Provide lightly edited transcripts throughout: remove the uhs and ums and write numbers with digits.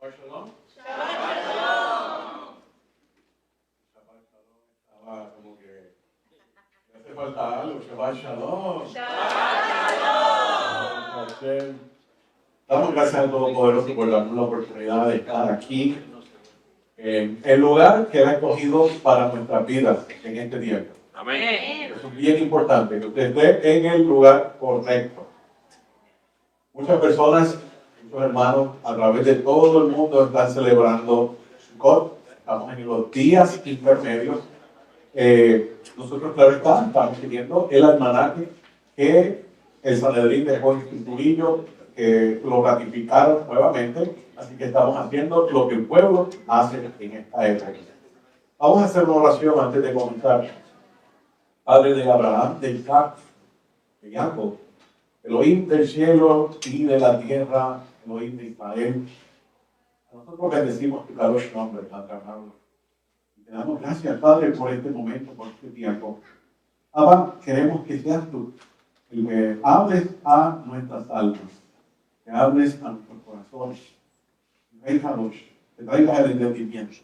Shalom. Shabbat Shalom. Estaba como que me hace falta algo. Shabbat Shalom. Hashem. Damos gracias al Todopoderoso por darnos la oportunidad de estar aquí en el lugar que ha escogido para nuestras vidas en este tiempo. Amén. Eso es bien importante, que usted esté en el lugar correcto. Muchas personas, muchos hermanos, a través de todo el mundo están celebrando Sukkot. Estamos en los días intermedios. Nosotros, claro está, estamos siguiendo el almanaque que el Sanedrín dejó en su turillo, que lo ratificaron nuevamente. Así que estamos haciendo lo que el pueblo hace en esta época. Vamos a hacer una oración antes de comenzar. Padre de Abraham, de Isaac, de Jacob, Elohim del cielo y de la tierra, Elohim de Israel. Nosotros bendecimos tu caroso nombre, Padre amado. Y te damos gracias, Padre, por este momento, por este tiempo. Abba, queremos que seas tú el que hables a nuestras almas, que hables a nuestros corazones. Rey Kadosh, que traigas el entendimiento,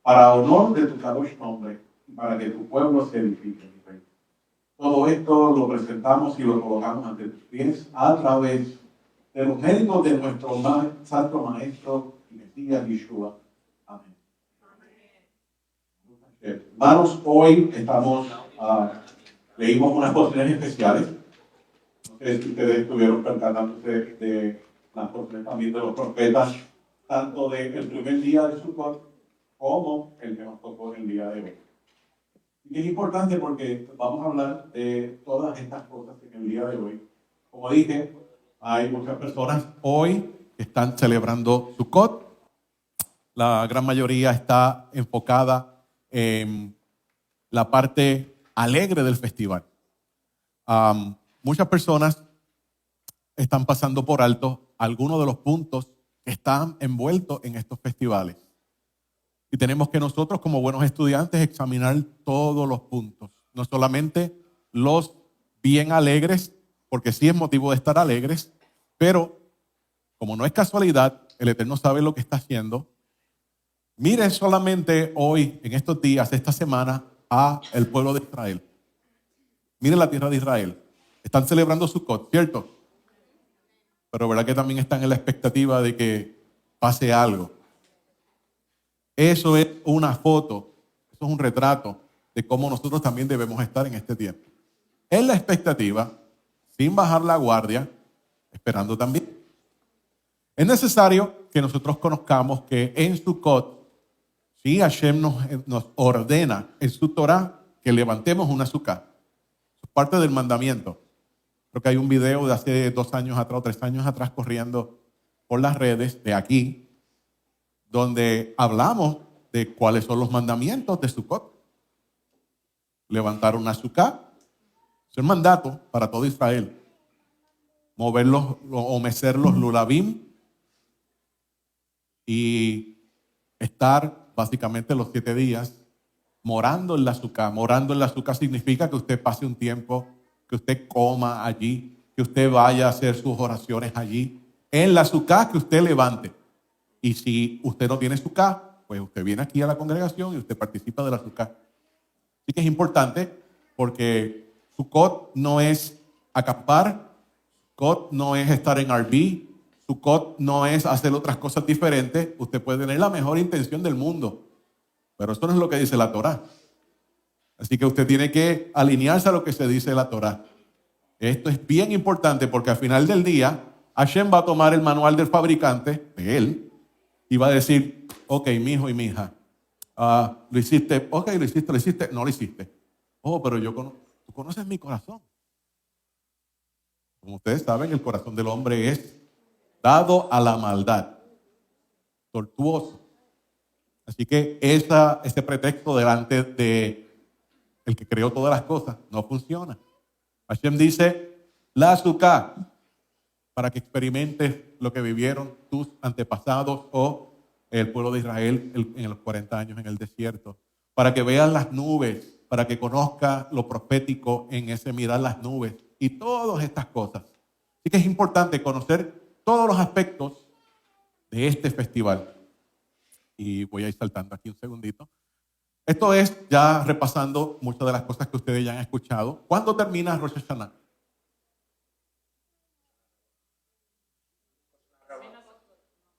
para honor de tu caroso nombre y para que tu pueblo se edifique, mi Rey. Todo esto lo presentamos y lo colocamos ante tus pies a través de los méritos de nuestro Santo Maestro y Mesías Yeshua. Amén. Hermanos, hoy estamos, leímos unas porciones especiales. No sé si ustedes estuvieron percatándose de las porciones también de los profetas, tanto del primer día de Sukkot como el que nos tocó en el día de hoy. Y es importante porque vamos a hablar de todas estas cosas en el día de hoy. Como dije, hay muchas personas hoy que están celebrando Sukkot. La gran mayoría está enfocada en la parte alegre del festival. Muchas personas están pasando por alto algunos de los puntos que están envueltos en estos festivales. Y tenemos que nosotros, como buenos estudiantes, examinar todos los puntos. No solamente los bien alegres, porque sí es motivo de estar alegres, pero como no es casualidad, el Eterno sabe lo que está haciendo. Mire solamente hoy, en estos días, esta semana, a el pueblo de Israel. Mire la tierra de Israel. Están celebrando Sukkot, ¿cierto? Pero verdad que también están en la expectativa de que pase algo. Eso es una foto, eso es un retrato de cómo nosotros también debemos estar en este tiempo. En la expectativa, sin bajar la guardia, esperando también. Es necesario que nosotros conozcamos que en Sukkot, sí, Hashem nos ordena en su Torah que levantemos una sukkah. Es parte del mandamiento. Creo que hay un video de hace 2 años atrás o 3 años atrás corriendo por las redes de aquí, donde hablamos de cuáles son los mandamientos de Sukkot. Levantar una sukkah es el mandato para todo Israel. Moverlos o mecer los lulabim y estar básicamente los 7 días morando en la sukkah. Morando en la sukkah significa que usted pase un tiempo, que usted coma allí, que usted vaya a hacer sus oraciones allí, en la sukkah que usted levante. Y si usted no tiene sukkah, pues usted viene aquí a la congregación y usted participa de la sukkah. Así que es importante porque Sukkot no es acampar, Sukkot no es estar en RV, Sukkot no es hacer otras cosas diferentes. Usted puede tener la mejor intención del mundo, pero esto no es lo que dice la Torah. Así que usted tiene que alinearse a lo que se dice la Torah. Esto es bien importante porque al final del día, Hashem va a tomar el manual del fabricante, de él, y va a decir, ok, mi hijo y mi hija, lo hiciste, ok, lo hiciste, no lo hiciste. Oh, pero tú conoces mi corazón. Como ustedes saben, el corazón del hombre es dado a la maldad, tortuoso. Así que ese pretexto delante de el que creó todas las cosas no funciona. Hashem dice, la sukkah, para que experimentes lo que vivieron tus antepasados o el pueblo de Israel en los 40 años en el desierto, para que veas las nubes, para que conozcas lo profético en ese mirar las nubes y todas estas cosas. Así que es importante conocer todos los aspectos de este festival. Y voy a ir saltando aquí un segundito. Esto es ya repasando muchas de las cosas que ustedes ya han escuchado. ¿Cuándo termina Rosh Hashanah?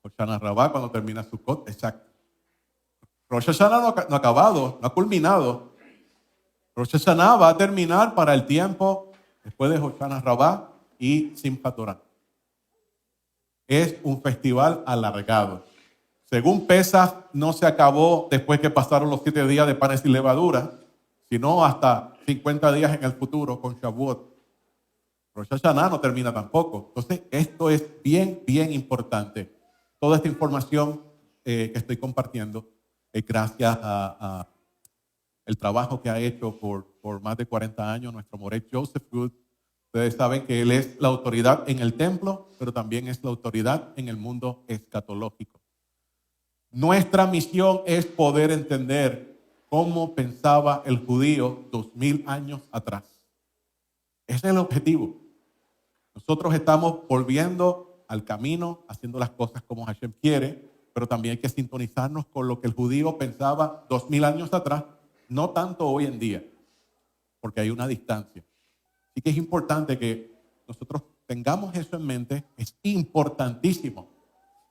Hoshana Rabbah, cuando termina Sukkot, exacto. Rosh Hashanah no ha acabado, no ha culminado. Rosh Hashanah va a terminar para el tiempo después de Hoshana Rabbah y Simchat Torah. Es un festival alargado. Según Pesach, no se acabó después que pasaron los 7 días de panes y levadura, sino hasta 50 días en el futuro con Shavuot. Rosh Hashanah no termina tampoco. Entonces, esto es bien, bien importante. Toda esta información que estoy compartiendo es gracias a el trabajo que ha hecho por más de 40 años nuestro Moré Joseph Good. Ustedes saben que él es la autoridad en el templo, pero también es la autoridad en el mundo escatológico. Nuestra misión es poder entender cómo pensaba el judío 2000 años atrás. Ese es el objetivo. Nosotros estamos volviendo al camino, haciendo las cosas como Hashem quiere, pero también hay que sintonizarnos con lo que el judío pensaba 2000 años atrás, no tanto hoy en día, porque hay una distancia. Así que es importante que nosotros tengamos eso en mente. Es importantísimo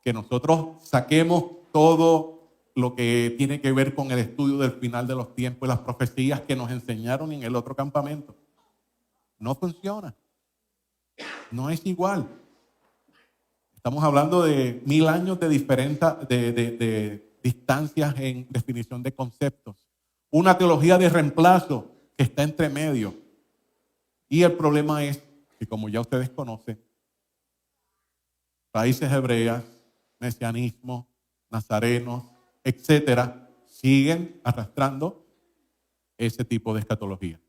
que nosotros saquemos todo lo que tiene que ver con el estudio del final de los tiempos y las profecías que nos enseñaron en el otro campamento. No funciona. No es igual. Estamos hablando de 1000 años de distancias en definición de conceptos. Una teología de reemplazo que está entre medio. Y el problema es que, como ya ustedes conocen, raíces hebreas, mesianismo, nazarenos, etcétera, siguen arrastrando ese tipo de escatología.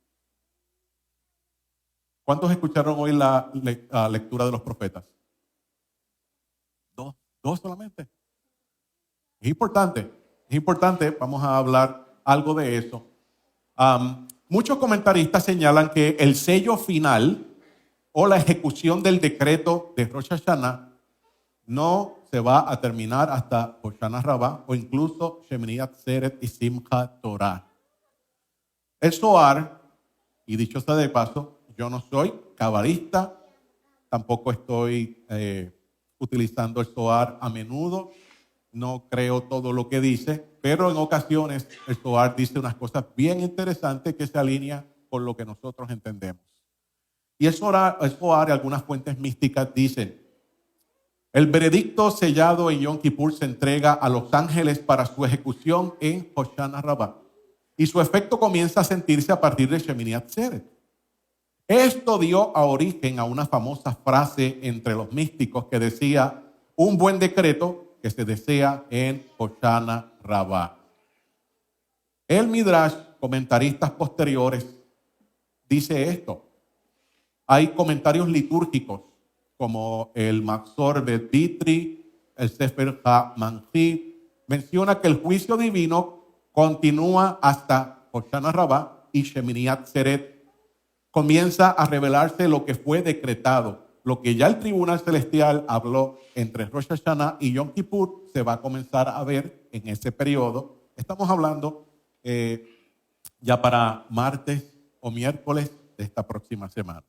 ¿Cuántos escucharon hoy la lectura de los profetas? Dos solamente. Es importante, vamos a hablar algo de eso. Muchos comentaristas señalan que el sello final o la ejecución del decreto de Rosh Hashanah no se va a terminar hasta Hoshana Rabbah o incluso Shemini Atzeret y Simchat Torah. El Zohar, y dicho sea de paso, yo no soy cabalista, tampoco estoy utilizando el Zohar a menudo, no creo todo lo que dice, pero en ocasiones el Zohar dice unas cosas bien interesantes que se alinean con lo que nosotros entendemos. Y el Zohar y algunas fuentes místicas dicen: el veredicto sellado en Yom Kippur se entrega a los ángeles para su ejecución en Hoshana Rabbah, y su efecto comienza a sentirse a partir de Shemini Atzeret. Esto dio origen a una famosa frase entre los místicos que decía: un buen decreto que se desea en Hoshana Rabbah. El Midrash, comentaristas posteriores, dice esto. Hay comentarios litúrgicos como el Maxor Bet Vitri, el Sefer HaManchit, menciona que el juicio divino continúa hasta Hoshana Rabbah y Shemini Atzeret. Comienza a revelarse lo que fue decretado, lo que ya el tribunal celestial habló entre Rosh Hashanah y Yom Kippur, se va a comenzar a ver en ese periodo. Estamos hablando ya para martes o miércoles de esta próxima semana.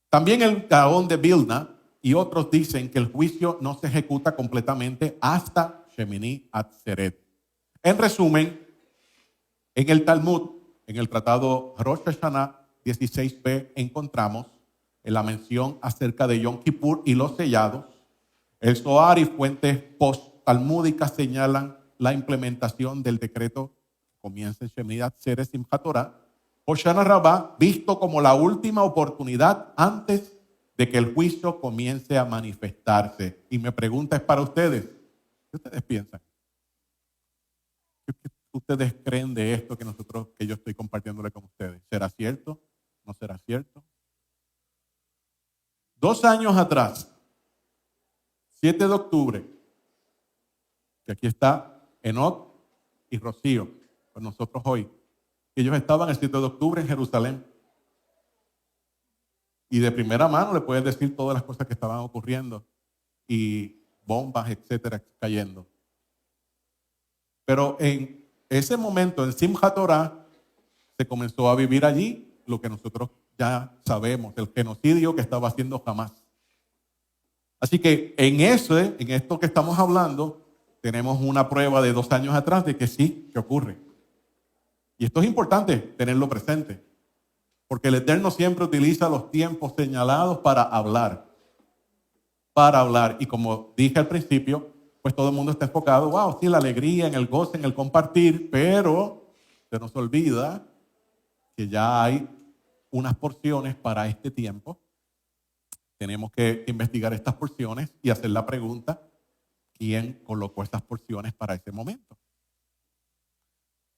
También el Gaón de Vilna y otros dicen que el juicio no se ejecuta completamente hasta Shemini Atzeret. En resumen, en el Talmud, en el tratado Rosh Hashanah 16b, encontramos en la mención acerca de Yom Kippur y los sellados. El Zohar y fuentes post-talmúdicas señalan la implementación del decreto que comienza en Shemini Atzeret Simchat Torah. Hoshana Rabbah visto como la última oportunidad antes de que el juicio comience a manifestarse. Y mi pregunta es para ustedes: ¿qué ustedes piensan? ¿Qué ustedes creen de esto que yo estoy compartiéndole con ustedes? ¿Será cierto? ¿No será cierto? 2 años atrás, 7 de octubre, que aquí está Enoch y Rocío con nosotros hoy. Ellos estaban el 7 de octubre en Jerusalén. Y de primera mano le pueden decir todas las cosas que estaban ocurriendo. Y bombas, etcétera, cayendo. Pero en ese momento, en Simchat Torah, se comenzó a vivir allí lo que nosotros ya sabemos, el genocidio que estaba haciendo Hamás. Así que en esto que estamos hablando, tenemos una prueba de 2 años atrás de que sí, que ocurre. Y esto es importante tenerlo presente, porque el Eterno siempre utiliza los tiempos señalados para hablar. Y como dije al principio, pues todo el mundo está enfocado, wow, sí, la alegría, en el goce, en el compartir, pero se nos olvida que ya hay unas porciones para este tiempo. Tenemos que investigar estas porciones y hacer la pregunta, ¿quién colocó estas porciones para ese momento?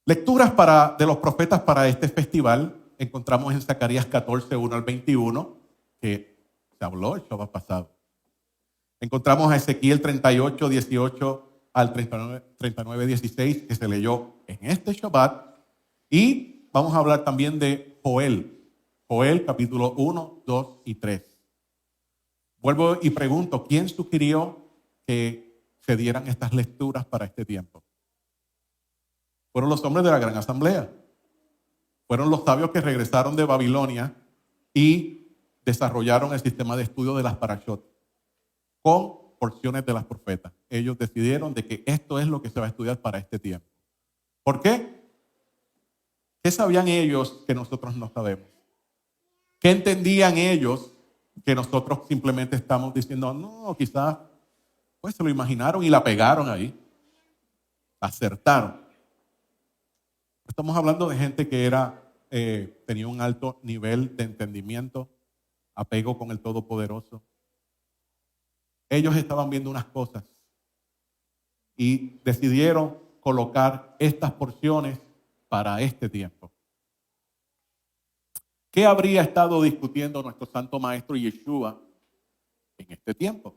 Lecturas de los profetas para este festival encontramos en Zacarías 14, 1 al 21, que se habló el Shabbat pasado. Encontramos a Ezequiel 38, 18 al 39, 16, que se leyó en este Shabbat. Y vamos a hablar también de Joel capítulo 1, 2 y 3. Vuelvo y pregunto, ¿quién sugirió que se dieran estas lecturas para este tiempo? Fueron los hombres de la Gran Asamblea. Fueron los sabios que regresaron de Babilonia y desarrollaron el sistema de estudio de las parashot con porciones de las profetas. Ellos decidieron de que esto es lo que se va a estudiar para este tiempo. ¿Por qué? ¿Qué sabían ellos que nosotros no sabemos? ¿Qué entendían ellos que nosotros simplemente estamos diciendo, no, quizás pues se lo imaginaron y la pegaron ahí? Acertaron. Estamos hablando de gente que tenía un alto nivel de entendimiento, apego con el Todopoderoso. Ellos estaban viendo unas cosas y decidieron colocar estas porciones para este tiempo. ¿Qué habría estado discutiendo nuestro Santo Maestro Yeshua en este tiempo?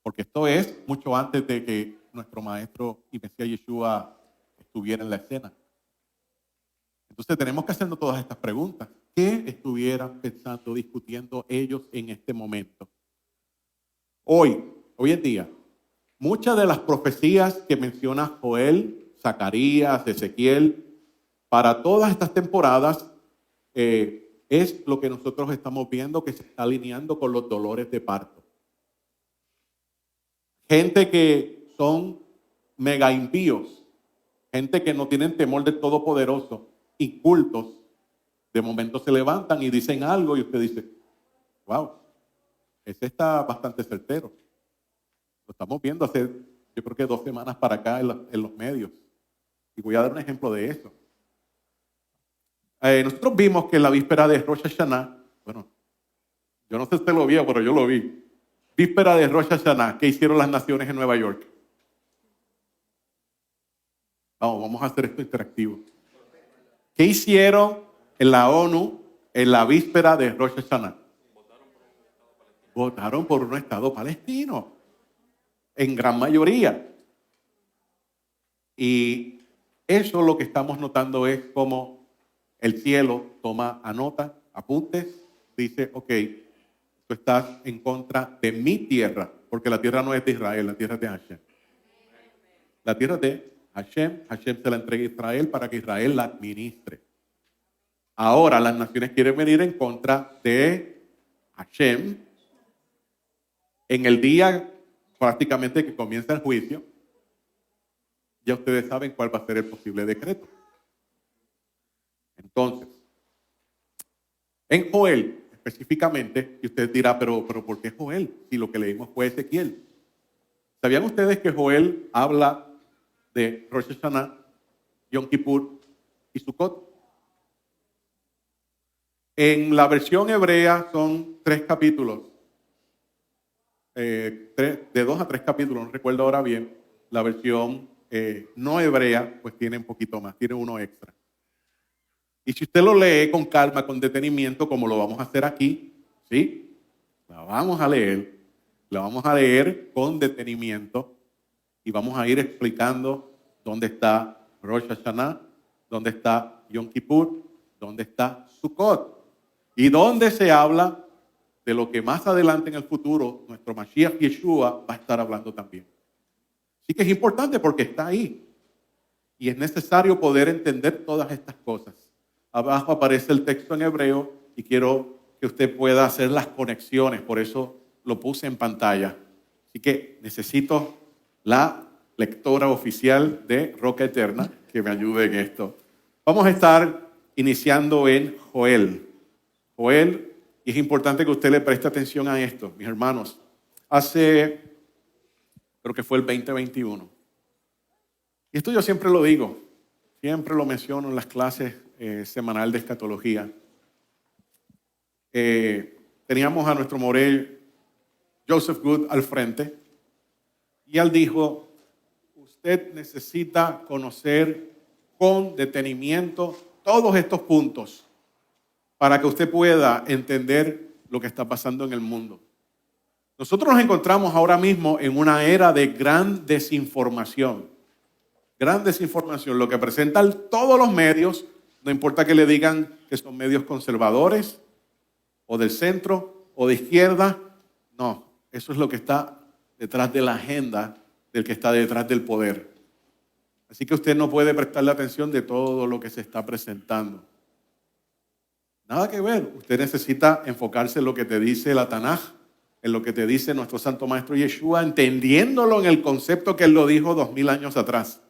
Porque esto es mucho antes de que nuestro Maestro y Mesías Yeshua estuviera en la escena. Entonces tenemos que hacernos todas estas preguntas. ¿Qué estuvieran pensando, discutiendo ellos en este momento? Hoy en día, muchas de las profecías que menciona Joel, Zacarías, Ezequiel, para todas estas temporadas, es lo que nosotros estamos viendo que se está alineando con los dolores de parto. Gente que son mega impíos, gente que no tienen temor del Todopoderoso, incultos, de momento se levantan y dicen algo y usted dice, wow, ese está bastante certero. Lo estamos viendo hace, yo creo que 2 semanas para acá en los medios. Y voy a dar un ejemplo de eso. Nosotros vimos que en la víspera de Rosh Hashanah, bueno, yo no sé si usted lo vio, pero yo lo vi. Víspera de Rosh Hashanah, ¿qué hicieron las naciones en Nueva York? Vamos a hacer esto interactivo. ¿Qué hicieron en la ONU en la víspera de Rosh Hashanah? Votaron por un Estado palestino, en gran mayoría. Y eso lo que estamos notando es como el cielo toma nota, apuntes, dice, ok, tú estás en contra de mi tierra, porque la tierra no es de Israel, la tierra es de Hashem. La tierra es de Hashem, Hashem se la entrega a Israel para que Israel la administre. Ahora las naciones quieren venir en contra de Hashem en el día prácticamente que comienza el juicio. Ya ustedes saben cuál va a ser el posible decreto. Entonces, en Joel específicamente, y usted dirá, pero ¿por qué Joel? Si lo que leímos fue Ezequiel. ¿Sabían ustedes que Joel habla de Rosh Hashanah, Yom Kippur y Sukkot? En la versión hebrea son 3 capítulos, de 2 a 3 capítulos, no recuerdo ahora bien. La versión no hebrea, pues tiene un poquito más, tiene uno extra. Y si usted lo lee con calma, con detenimiento, como lo vamos a hacer aquí, ¿sí? La vamos a leer con detenimiento y vamos a ir explicando dónde está Rosh Hashanah, dónde está Yom Kippur, dónde está Sukkot y dónde se habla de lo que más adelante en el futuro nuestro Mashiach Yeshua va a estar hablando también. Así que es importante porque está ahí. Y es necesario poder entender todas estas cosas. Abajo aparece el texto en hebreo y quiero que usted pueda hacer las conexiones. Por eso lo puse en pantalla. Así que necesito la lectora oficial de Roca Eterna que me ayude en esto. Vamos a estar iniciando en Joel. Joel, y es importante que usted le preste atención a esto, mis hermanos. Creo que fue el 2021. Y esto yo siempre lo digo, siempre lo menciono en las clases semanal de escatología. Teníamos a nuestro Morel Joseph Good al frente y él dijo, usted necesita conocer con detenimiento todos estos puntos para que usted pueda entender lo que está pasando en el mundo. Nosotros nos encontramos ahora mismo en una era de gran desinformación. Gran desinformación, lo que presentan todos los medios, no importa que le digan que son medios conservadores o del centro o de izquierda, no, eso es lo que está detrás de la agenda del que está detrás del poder. Así que usted no puede prestarle atención de todo lo que se está presentando. Nada que ver, usted necesita enfocarse en lo que te dice la Tanaj, en lo que te dice nuestro Santo Maestro Yeshua, entendiéndolo en el concepto que él lo dijo 2000 años atrás.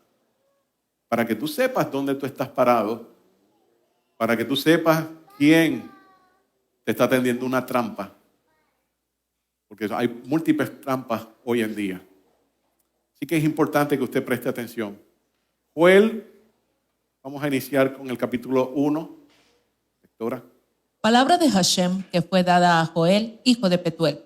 Para que tú sepas dónde tú estás parado, para que tú sepas quién te está tendiendo una trampa. Porque hay múltiples trampas hoy en día. Así que es importante que usted preste atención. Joel, vamos a iniciar con el capítulo 1. Lectora. Palabra de Hashem que fue dada a Joel, hijo de Petuel.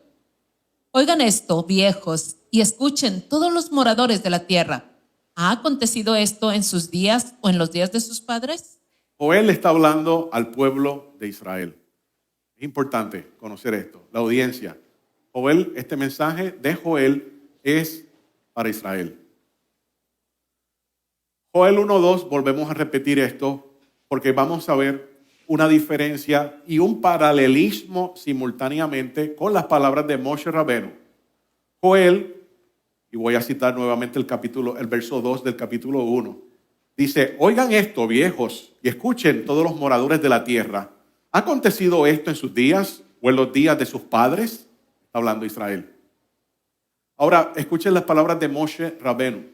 Oigan esto, viejos, y escuchen todos los moradores de la tierra. ¿Ha acontecido esto en sus días o en los días de sus padres? Joel está hablando al pueblo de Israel. Es importante conocer esto. La audiencia. Joel, este mensaje de Joel es para Israel. Joel 1:2, volvemos a repetir esto porque vamos a ver una diferencia y un paralelismo simultáneamente con las palabras de Moshe Rabenu. Joel, y voy a citar nuevamente el verso 2 del capítulo 1, dice, oigan esto, viejos, y escuchen todos los moradores de la tierra. ¿Ha acontecido esto en sus días o en los días de sus padres? Está hablando Israel. Ahora, escuchen las palabras de Moshe Rabenu.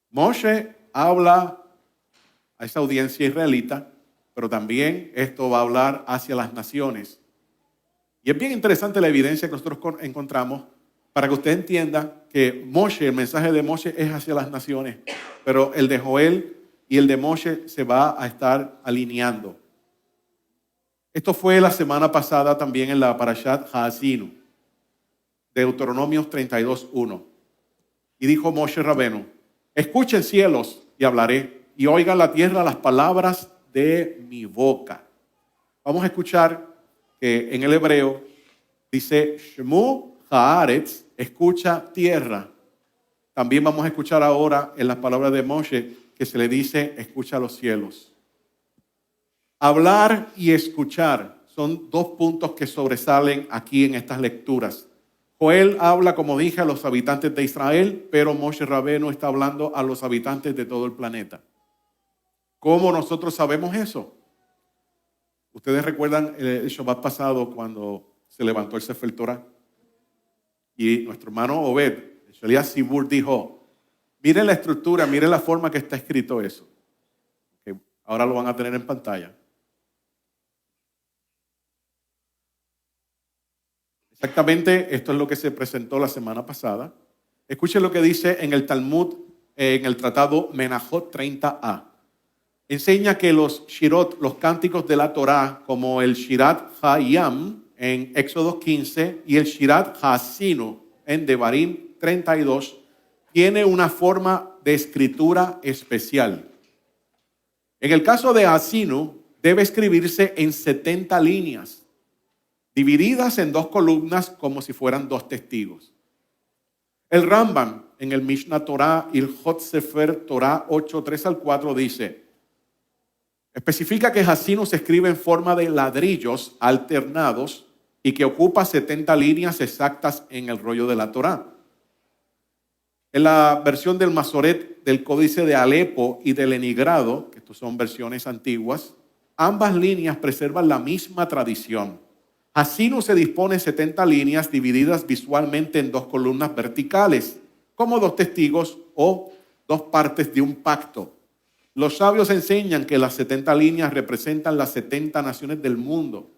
Moshe habla a esa audiencia israelita, pero también esto va a hablar hacia las naciones. Y es bien interesante la evidencia que nosotros encontramos para que usted entienda que Moshe, el mensaje de Moshe es hacia las naciones, pero el de Joel y el de Moshe se va a estar alineando. Esto fue la semana pasada también en la Parashat Haazinu, Deuteronomios 32:1. Y dijo Moshe Rabenu, escuchen cielos y hablaré, y oigan la tierra las palabras de mi boca. Vamos a escuchar que en el hebreo dice Shemu Haaretz, escucha tierra. También vamos a escuchar ahora en las palabras de Moshe que se le dice escucha los cielos. Hablar y escuchar son dos puntos que sobresalen aquí en estas lecturas. Joel habla, como dije, a los habitantes de Israel, pero Moshe Rabenu está hablando a los habitantes de todo el planeta. ¿Cómo nosotros sabemos eso? Ustedes recuerdan el Shabbat pasado cuando se levantó el Sefer Torah y nuestro hermano Obed, Shaliach Sibur, dijo, miren la estructura, miren la forma que está escrito eso. Okay, ahora lo van a tener en pantalla. Exactamente esto es lo que se presentó la semana pasada. Escuchen lo que dice en el Talmud, en el tratado Menachot 30a. Enseña que los shirot, los cánticos de la Torá, como el Shirat Hayam en Éxodo 15 y el Shirat Haazinu en Devarim 32, tiene una forma de escritura especial. En el caso de Haazinu, debe escribirse en 70 líneas, divididas en dos columnas como si fueran dos testigos. El Rambam en el Mishnah Torah, Ilhot Sefer Torah 8, 3-4 dice, especifica que Haazinu se escribe en forma de ladrillos alternados y que ocupa 70 líneas exactas en el rollo de la Torá. En la versión del Masoret, del Códice de Alepo y del Enigrado, que estos son versiones antiguas, ambas líneas preservan la misma tradición. Así se dispone 70 líneas divididas visualmente en dos columnas verticales, como dos testigos o dos partes de un pacto. Los sabios enseñan que las 70 líneas representan las 70 naciones del mundo.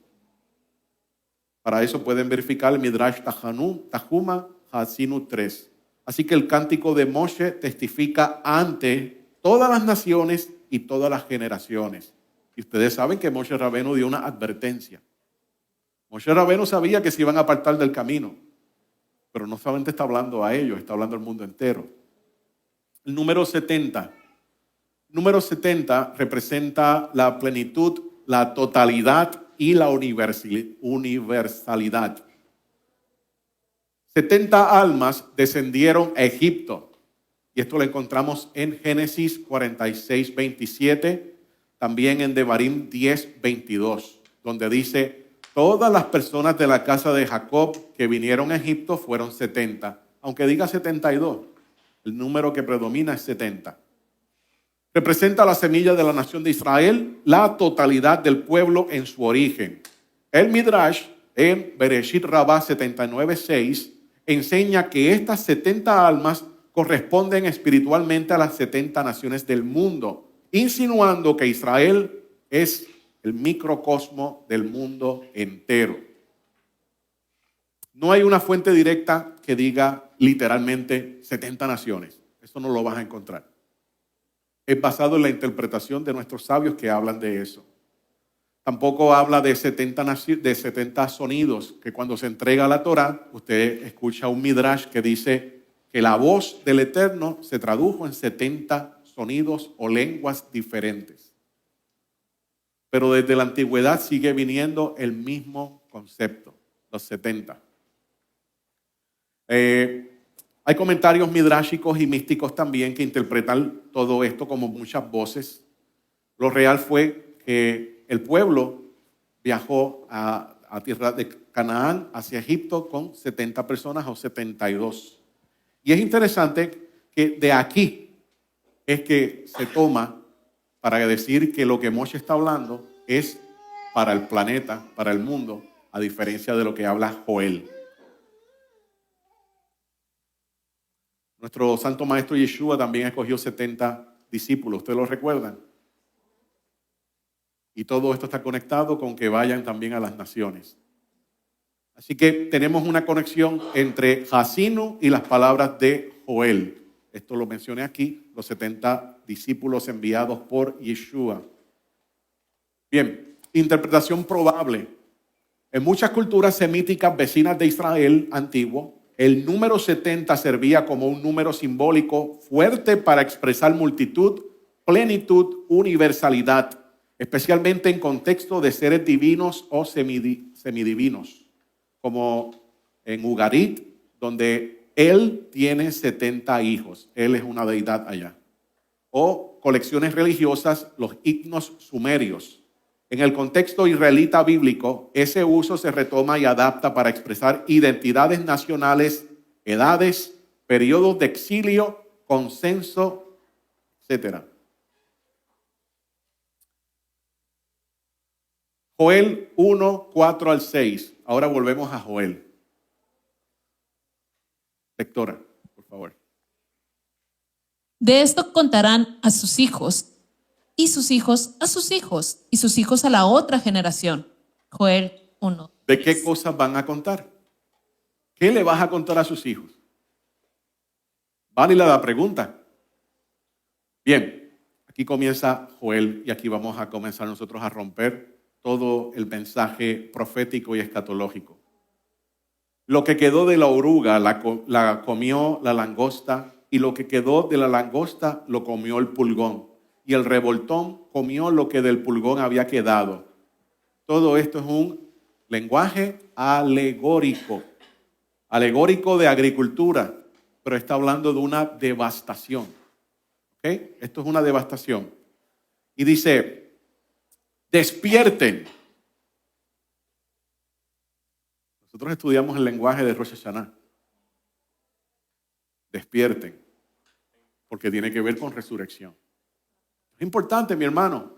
Para eso pueden verificar el Midrash Tahuma Hasinu 3. Así que el cántico de Moshe testifica ante todas las naciones y todas las generaciones. Y ustedes saben que Moshe Rabenu dio una advertencia. Moshe Rabenu sabía que se iban a apartar del camino, pero no solamente está hablando a ellos, está hablando al mundo entero. El número 70. Número 70 representa la plenitud, la totalidad y la universalidad. 70 almas descendieron a Egipto. Y esto lo encontramos en Génesis 46, 27, también en Devarim 10, 22, donde dice: todas las personas de la casa de Jacob que vinieron a Egipto fueron 70. Aunque diga 72, el número que predomina es 70. Representa la semilla de la nación de Israel, la totalidad del pueblo en su origen. El Midrash, en Bereshit Rabbah 79, 6, enseña que estas 70 almas corresponden espiritualmente a las 70 naciones del mundo, insinuando que Israel es el microcosmo del mundo entero. No hay una fuente directa que diga literalmente 70 naciones. Eso no lo vas a encontrar. Es basado en la interpretación de nuestros sabios que hablan de eso. Tampoco habla de 70 sonidos, que cuando se entrega la Torá, usted escucha un midrash que dice que la voz del Eterno se tradujo en 70 sonidos o lenguas diferentes. Pero desde la antigüedad sigue viniendo el mismo concepto, los 70. Hay comentarios midrashicos y místicos también que interpretan todo esto como muchas voces. Lo real fue que el pueblo viajó a tierra de Canaán hacia Egipto con 70 personas o 72. Y es interesante que de aquí es que se toma para decir que lo que Moshe está hablando es para el planeta, para el mundo, a diferencia de lo que habla Joel. Nuestro santo maestro Yeshua también escogió 70 discípulos, ¿ustedes lo recuerdan? Y todo esto está conectado con que vayan también a las naciones. Así que tenemos una conexión entre Hasinu y las palabras de Joel. Esto lo mencioné aquí, los 70 discípulos enviados por Yeshua. Bien, interpretación probable. En muchas culturas semíticas vecinas de Israel antiguo, el número 70 servía como un número simbólico fuerte para expresar multitud, plenitud, universalidad, especialmente en contexto de seres divinos o semidivinos, como en Ugarit, donde él tiene 70 hijos. Él es una deidad allá. O colecciones religiosas, los himnos sumerios. En el contexto israelita bíblico, ese uso se retoma y adapta para expresar identidades nacionales, edades, periodos de exilio, consenso, etc. Joel 1, 4 al 6. Ahora volvemos a Joel. Lectora, por favor. De esto contarán a sus hijos, y sus hijos a sus hijos, y sus hijos a la otra generación. Joel 1. ¿De qué cosas van a contar? ¿Qué le vas a contar a sus hijos? Válida la pregunta. Bien, aquí comienza Joel y aquí vamos a comenzar nosotros a romper todo el mensaje profético y escatológico. Lo que quedó de la oruga la comió la langosta, y lo que quedó de la langosta lo comió el pulgón, y el revoltón comió lo que del pulgón había quedado. Todo esto es un lenguaje alegórico de agricultura, pero está hablando de una devastación. ¿Okay? Esto es una devastación. Y dice: despierten. Nosotros estudiamos el lenguaje de Rosh Hashanah. Despierten, porque tiene que ver con resurrección. Es importante, mi hermano.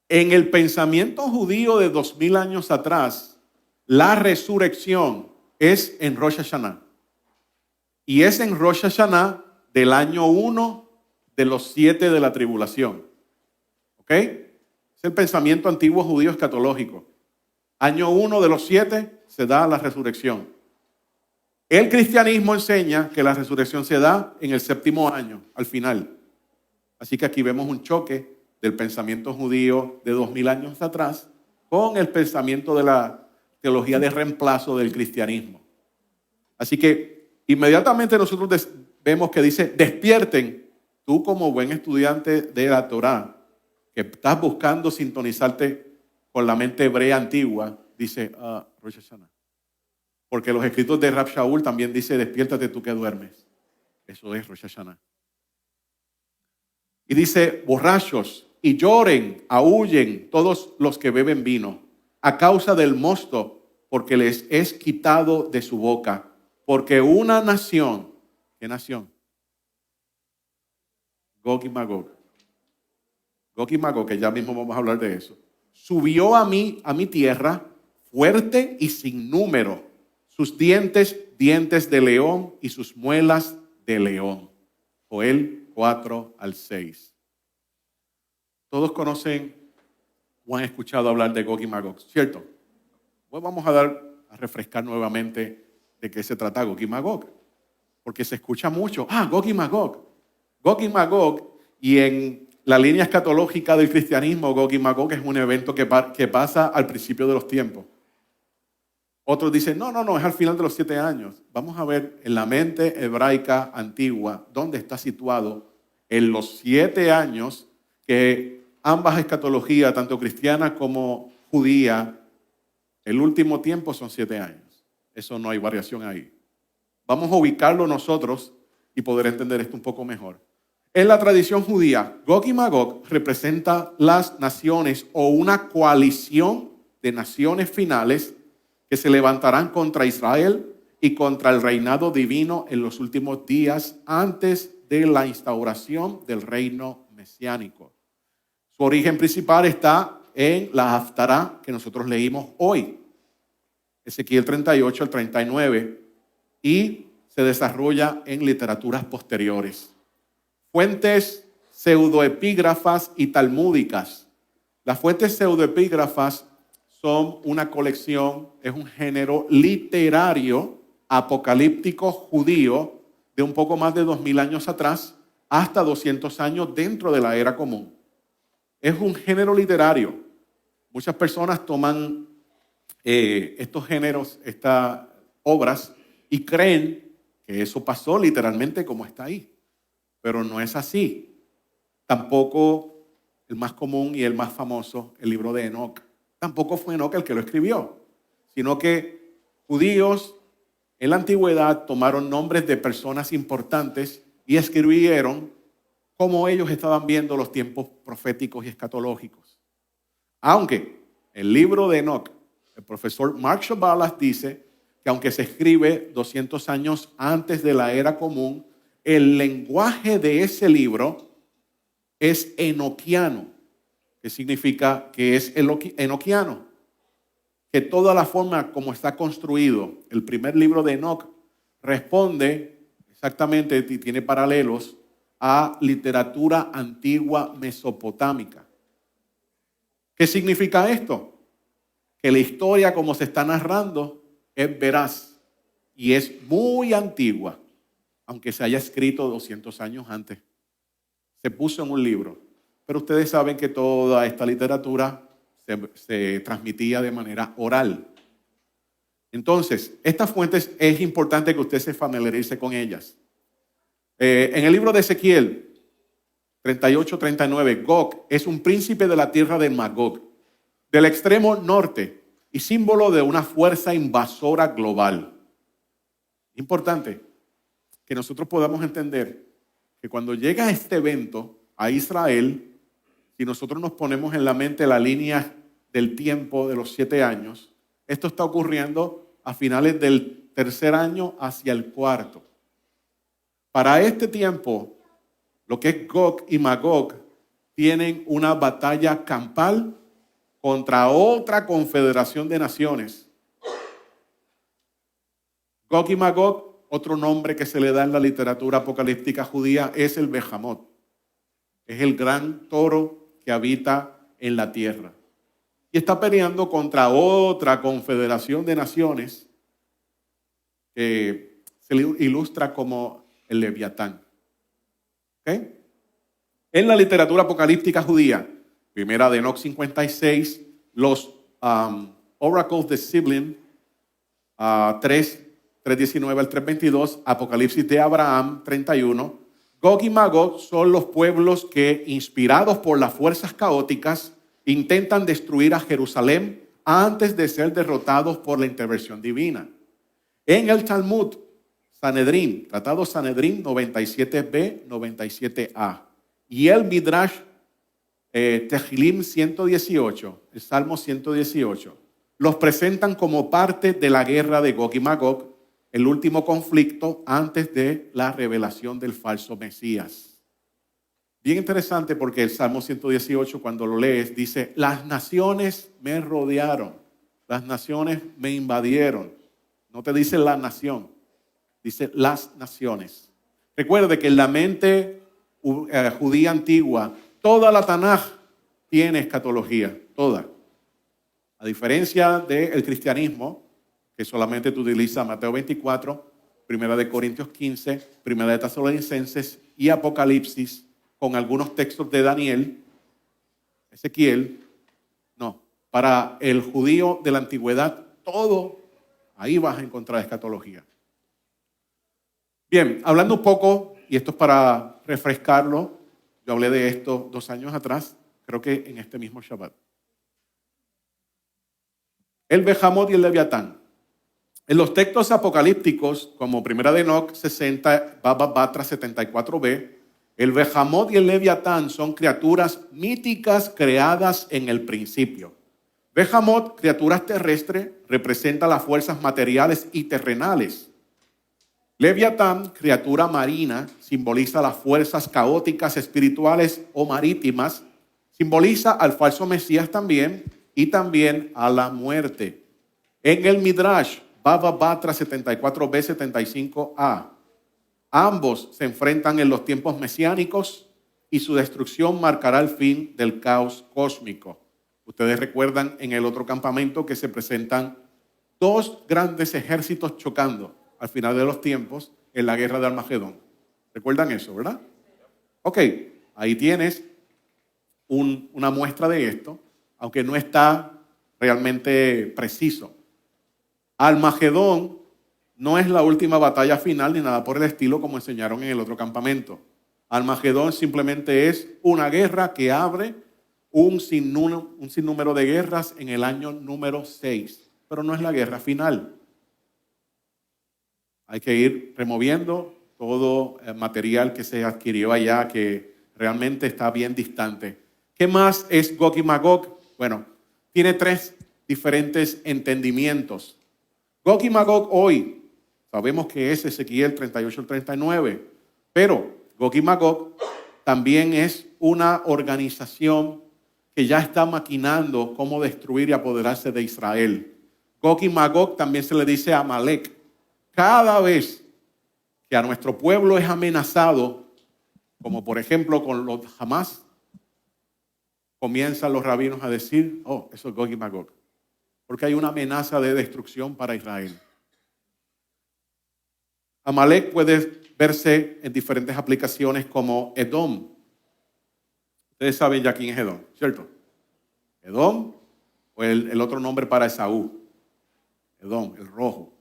En el pensamiento judío de 2000 años atrás, la resurrección es en Rosh Hashanah. Y es en Rosh Hashanah del año 1 de los 7 de la tribulación. ¿Ok? Es el pensamiento antiguo judío escatológico. Año 1 de los 7 se da la resurrección. El cristianismo enseña que la resurrección se da en el 7º año, al final. Así que aquí vemos un choque del pensamiento judío de 2000 años atrás con el pensamiento de la teología de reemplazo del cristianismo. Así que inmediatamente nosotros vemos que dice, despierten, tú como buen estudiante de la Torá, que estás buscando sintonizarte con la mente hebrea antigua, dice Rosh Hashanah. Porque los escritos de Rab Shaul también dice, despiértate tú que duermes. Eso es Rosh Hashanah. Y dice, borrachos, y lloren, aúllen todos los que beben vino, a causa del mosto, porque les es quitado de su boca. Porque una nación, ¿qué nación? Gog y Magog. Gog y Magog, que ya mismo vamos a hablar de eso. Subió a mi tierra, fuerte y sin número. Sus dientes, dientes de león, y sus muelas de león. Joel 4-6. Todos conocen o han escuchado hablar de Gog y Magog, ¿cierto? Pues vamos a refrescar nuevamente de qué se trata Gog y Magog. Porque se escucha mucho, Gog y Magog. Gog y Magog, y en la línea escatológica del cristianismo, Gog y Magog es un evento que pasa al principio de los tiempos. Otros dicen, no, es al final de los 7 años. Vamos a ver en la mente hebraica antigua dónde está situado en los 7 años que ambas escatologías, tanto cristiana como judía, el último tiempo son 7 años. Eso no hay variación ahí. Vamos a ubicarlo nosotros y poder entender esto un poco mejor. En la tradición judía, Gog y Magog representa las naciones o una coalición de naciones finales que se levantarán contra Israel y contra el reinado divino en los últimos días antes de la instauración del reino mesiánico. Su origen principal está en la Haftará que nosotros leímos hoy, Ezequiel 38-39, y se desarrolla en literaturas posteriores. Fuentes pseudoepígrafas y talmúdicas. Las fuentes pseudoepígrafas son una colección, es un género literario apocalíptico judío de un poco más de 2000 años atrás hasta 200 años dentro de la era común. Es un género literario. Muchas personas toman estos géneros, estas obras, y creen que eso pasó literalmente como está ahí. Pero no es así. Tampoco el más común y el más famoso, el libro de Enoc. Tampoco fue Enoc el que lo escribió, sino que judíos en la antigüedad tomaron nombres de personas importantes y escribieron cómo ellos estaban viendo los tiempos proféticos y escatológicos. Aunque el libro de Enoc, el profesor Mark Chabalas dice que aunque se escribe 200 años antes de la era común, el lenguaje de ese libro es enoquiano, que significa que es enoquiano, que toda la forma como está construido el primer libro de Enoc responde exactamente y tiene paralelos a literatura antigua mesopotámica. ¿Qué significa esto? Que la historia como se está narrando es veraz y es muy antigua, aunque se haya escrito 200 años antes. Se puso en un libro, pero ustedes saben que toda esta literatura se transmitía de manera oral. Entonces, estas fuentes es importante que usted se familiarice con ellas. En el libro de Ezequiel 38-39, Gog es un príncipe de la tierra de Magog, del extremo norte y símbolo de una fuerza invasora global. Importante que nosotros podamos entender que cuando llega este evento a Israel, si nosotros nos ponemos en la mente la línea del tiempo de los 7 años, esto está ocurriendo a finales del tercer año hacia el cuarto. Para este tiempo, lo que es Gog y Magog tienen una batalla campal contra otra confederación de naciones. Gog y Magog, otro nombre que se le da en la literatura apocalíptica judía, es el Behamot. Es el gran toro que habita en la tierra. Y está peleando contra otra confederación de naciones que se le ilustra como el Leviatán. ¿Ok? En la literatura apocalíptica judía, primera de Enoch 56, los Oracles de Siblin 3:19 al 3:22, Apocalipsis de Abraham 31, Gog y Magog son los pueblos que, inspirados por las fuerzas caóticas, intentan destruir a Jerusalén antes de ser derrotados por la intervención divina. En el Talmud, Sanedrín, Tratado Sanedrín 97b, 97a. Y el Midrash Tehilim 118, el Salmo 118, los presentan como parte de la guerra de Gog y Magog, el último conflicto antes de la revelación del falso Mesías. Bien interesante porque el Salmo 118, cuando lo lees, dice: las naciones me rodearon, las naciones me invadieron. No te dice la nación, dice las naciones. Recuerde que en la mente judía antigua, toda la Tanaj tiene escatología, toda. A diferencia del cristianismo, que solamente utiliza Mateo 24, Primera de Corintios 15, Primera de Tesalonicenses y Apocalipsis, con algunos textos de Daniel, Ezequiel. No, para el judío de la antigüedad, todo, ahí vas a encontrar escatología. Bien, hablando un poco, y esto es para refrescarlo, yo hablé de esto 2 años atrás, creo que en este mismo Shabbat. El Behamot y el Leviatán. En los textos apocalípticos, como Primera de Enoch 60, Baba Batra 74b, el Behamot y el Leviatán son criaturas míticas creadas en el principio. Behamot, criaturas terrestres, representa las fuerzas materiales y terrenales. Leviatán, criatura marina, simboliza las fuerzas caóticas espirituales o marítimas, simboliza al falso Mesías también y también a la muerte. En el Midrash, Baba Batra 74b, 75a, ambos se enfrentan en los tiempos mesiánicos y su destrucción marcará el fin del caos cósmico. Ustedes recuerdan en el otro campamento que se presentan 2 grandes ejércitos chocando al final de los tiempos en la guerra de Armagedón. ¿Recuerdan eso, verdad? Ok, ahí tienes una muestra de esto, aunque no está realmente preciso. Armagedón no es la última batalla final ni nada por el estilo como enseñaron en el otro campamento. Armagedón simplemente es una guerra que abre un sinnúmero de guerras en el año número 6, pero no es la guerra final. Hay que ir removiendo todo el material que se adquirió allá, que realmente está bien distante. ¿Qué más es Gog y Magog? Bueno, tiene 3 diferentes entendimientos. Gog y Magog hoy, sabemos que es Ezequiel 38 al 39, pero Gog y Magog también es una organización que ya está maquinando cómo destruir y apoderarse de Israel. Gog y Magog también se le dice a Amalek. Cada vez que a nuestro pueblo es amenazado, como por ejemplo con los Hamas, comienzan los rabinos a decir: oh, eso es Gog y Magog, porque hay una amenaza de destrucción para Israel. Amalek puede verse en diferentes aplicaciones como Edom. Ustedes saben ya quién es Edom, ¿cierto? Edom, o el otro nombre para Esaú. Edom, el rojo.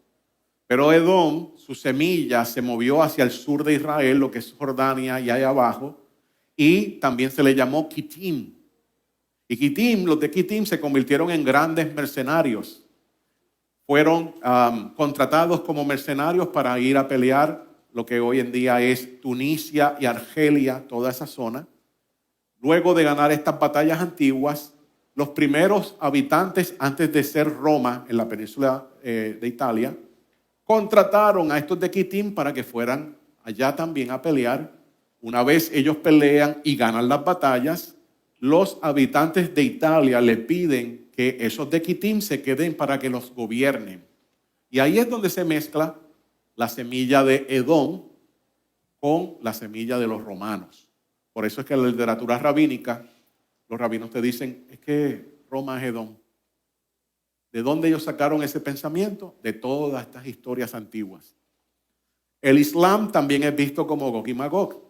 Pero Edom, su semilla se movió hacia el sur de Israel, lo que es Jordania y allá abajo, y también se le llamó Kitim. Y Kitim, los de Kitim se convirtieron en grandes mercenarios. Fueron contratados como mercenarios para ir a pelear lo que hoy en día es Tunisia y Argelia, toda esa zona. Luego de ganar estas batallas antiguas, los primeros habitantes antes de ser Roma en la península de Italia, contrataron a estos de Quitín para que fueran allá también a pelear. Una vez ellos pelean y ganan las batallas, los habitantes de Italia le piden que esos de Quitín se queden para que los gobiernen. Y ahí es donde se mezcla la semilla de Edom con la semilla de los romanos. Por eso es que en la literatura rabínica, los rabinos te dicen, es que Roma es Edom. ¿De dónde ellos sacaron ese pensamiento? De todas estas historias antiguas. El Islam también es visto como Gog y Magog.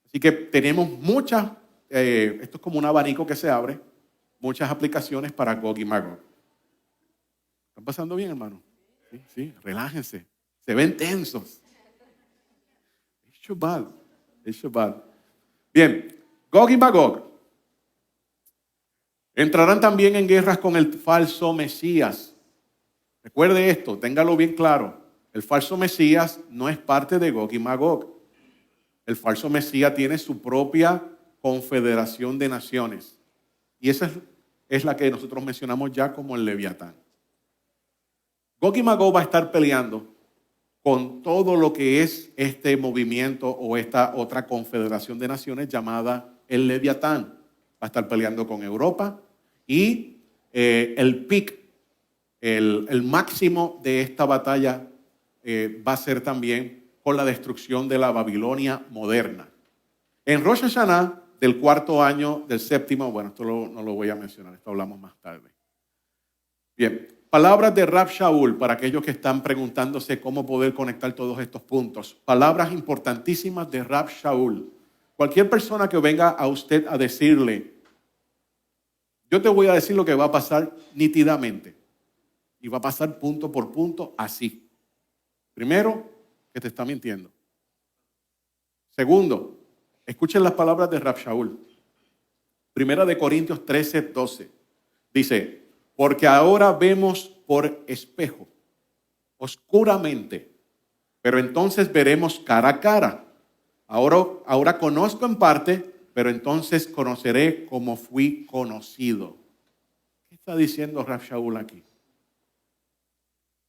Así que tenemos muchas, esto es como un abanico que se abre, muchas aplicaciones para Gog y Magog. ¿Están pasando bien, hermano? Sí, sí, relájense. Se ven tensos. Es Shabbat. Es Shabbat. Bien, Gog y Magog entrarán también en guerras con el falso Mesías. Recuerde esto, téngalo bien claro. El falso Mesías no es parte de Gog y Magog. El falso Mesías tiene su propia confederación de naciones. Y esa es la que nosotros mencionamos ya como el Leviatán. Gog y Magog va a estar peleando con todo lo que es este movimiento o esta otra confederación de naciones llamada el Leviatán. Va a estar peleando con Europa y el pic, el máximo de esta batalla va a ser también con la destrucción de la Babilonia moderna. En Rosh Hashanah, del cuarto año del séptimo, bueno, esto no lo voy a mencionar, esto hablamos más tarde. Bien, palabras de Rab Shaul para aquellos que están preguntándose cómo poder conectar todos estos puntos. Palabras importantísimas de Rab Shaul. Cualquier persona que venga a usted a decirle, yo te voy a decir lo que va a pasar nítidamente. Y va a pasar punto por punto así. Primero, que te está mintiendo. Segundo, escuchen las palabras de Rab Shaul. Primera de Corintios 13:12. Dice, porque ahora vemos por espejo, oscuramente, pero entonces veremos cara a cara. Ahora conozco en parte, pero entonces conoceré como fui conocido. ¿Qué está diciendo Rab Shaul aquí?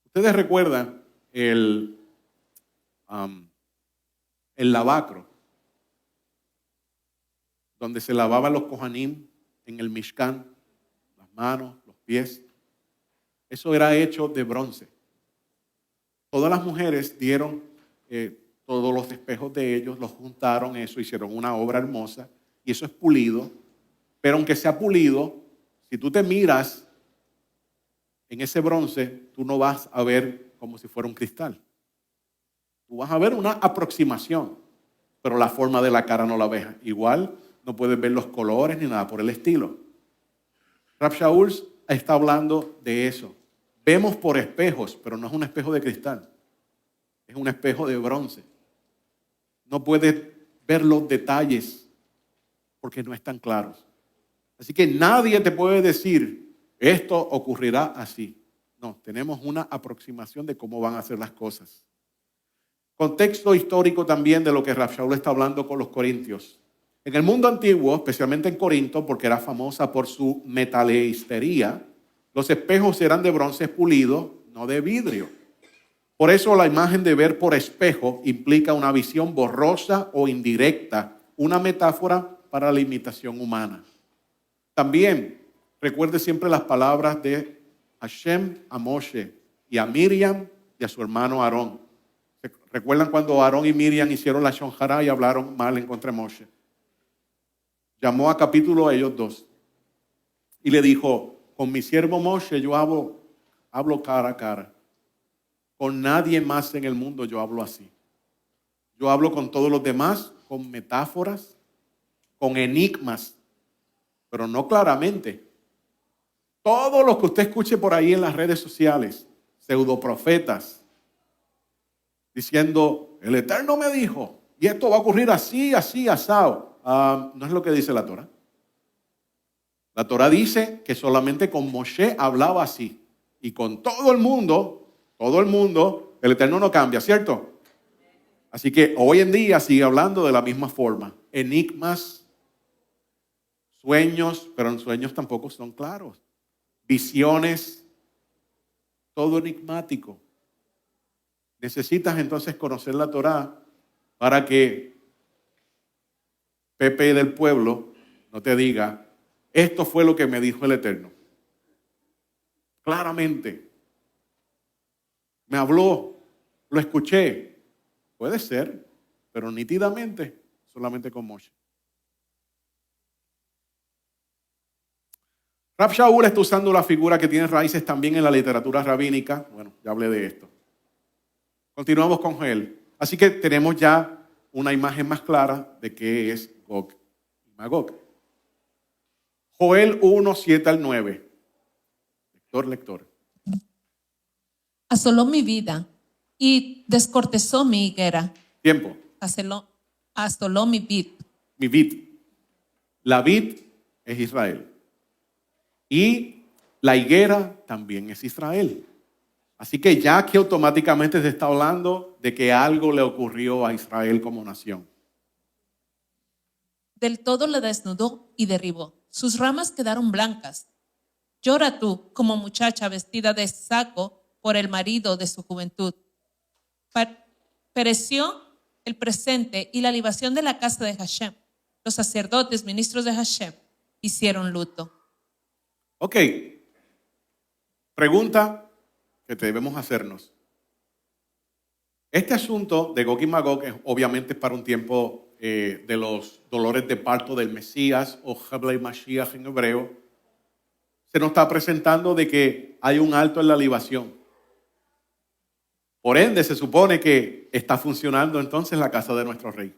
Ustedes recuerdan el lavacro, donde se lavaban los kohanim en el Mishkan, las manos, los pies. Eso era hecho de bronce. Todas las mujeres dieron todos los espejos de ellos, los juntaron, eso, hicieron una obra hermosa, y eso es pulido. Pero aunque sea pulido, si tú te miras en ese bronce, tú no vas a ver como si fuera un cristal. Tú vas a ver una aproximación, pero la forma de la cara no la ves. Igual no puedes ver los colores ni nada por el estilo. Rab Shaul está hablando de eso. Vemos por espejos, pero no es un espejo de cristal. Es un espejo de bronce. No puedes ver los detalles porque no están claros. Así que nadie te puede decir, esto ocurrirá así. No, tenemos una aproximación de cómo van a ser las cosas. Contexto histórico también de lo que Rab Shaul está hablando con los corintios. En el mundo antiguo, especialmente en Corinto, porque era famosa por su metalistería, los espejos eran de bronce pulido, no de vidrio. Por eso la imagen de ver por espejo implica una visión borrosa o indirecta, una metáfora para la imitación humana. También recuerde siempre las palabras de Hashem a Moshe y a Miriam y a su hermano Aarón. ¿Recuerdan cuando Aarón y Miriam hicieron la Shon Hará y hablaron mal en contra de Moshe? Llamó a capítulo a ellos dos y le dijo, con mi siervo Moshe yo hablo cara a cara. Con nadie más en el mundo yo hablo así. Yo hablo con todos los demás con metáforas, con enigmas, pero no claramente. Todo lo que usted escuche por ahí en las redes sociales, pseudoprofetas, diciendo, el Eterno me dijo, y esto va a ocurrir así, así, asado. No es lo que dice la Torah. La Torah dice que solamente con Moshe hablaba así. Y con todo el mundo, el Eterno no cambia, ¿cierto? Así que hoy en día sigue hablando de la misma forma. Enigmas, sueños, pero en sueños tampoco son claros. Visiones, todo enigmático. Necesitas entonces conocer la Torá para que Pepe del pueblo no te diga, esto fue lo que me dijo el Eterno. Claramente. Me habló, lo escuché. Puede ser, pero nítidamente, solamente con Moshe. Rab Shaul está usando la figura que tiene raíces también en la literatura rabínica. Bueno, ya hablé de esto. Continuamos con Joel. Así que tenemos ya una imagen más clara de qué es Gog y Magog. Joel 1, 7 al 9. Lector. Asoló mi vida y descortezó mi higuera. Tiempo. Asoló mi vid. Mi vid. La vid es Israel. Y la higuera también es Israel. Así que ya aquí automáticamente se está hablando de que algo le ocurrió a Israel como nación. Del todo la desnudó y derribó. Sus ramas quedaron blancas. Llora tú como muchacha vestida de saco por el marido de su juventud. Pereció el presente y la libación de la casa de Hashem. Los sacerdotes, ministros de Hashem, hicieron luto. Ok. Pregunta que debemos hacernos. Este asunto de Gog y Magog es obviamente para un tiempo de los dolores de parto del Mesías o Hablei Mashiach en hebreo. Se nos está presentando de que hay un alto en la libación. Por ende, se supone que está funcionando entonces la casa de nuestro rey.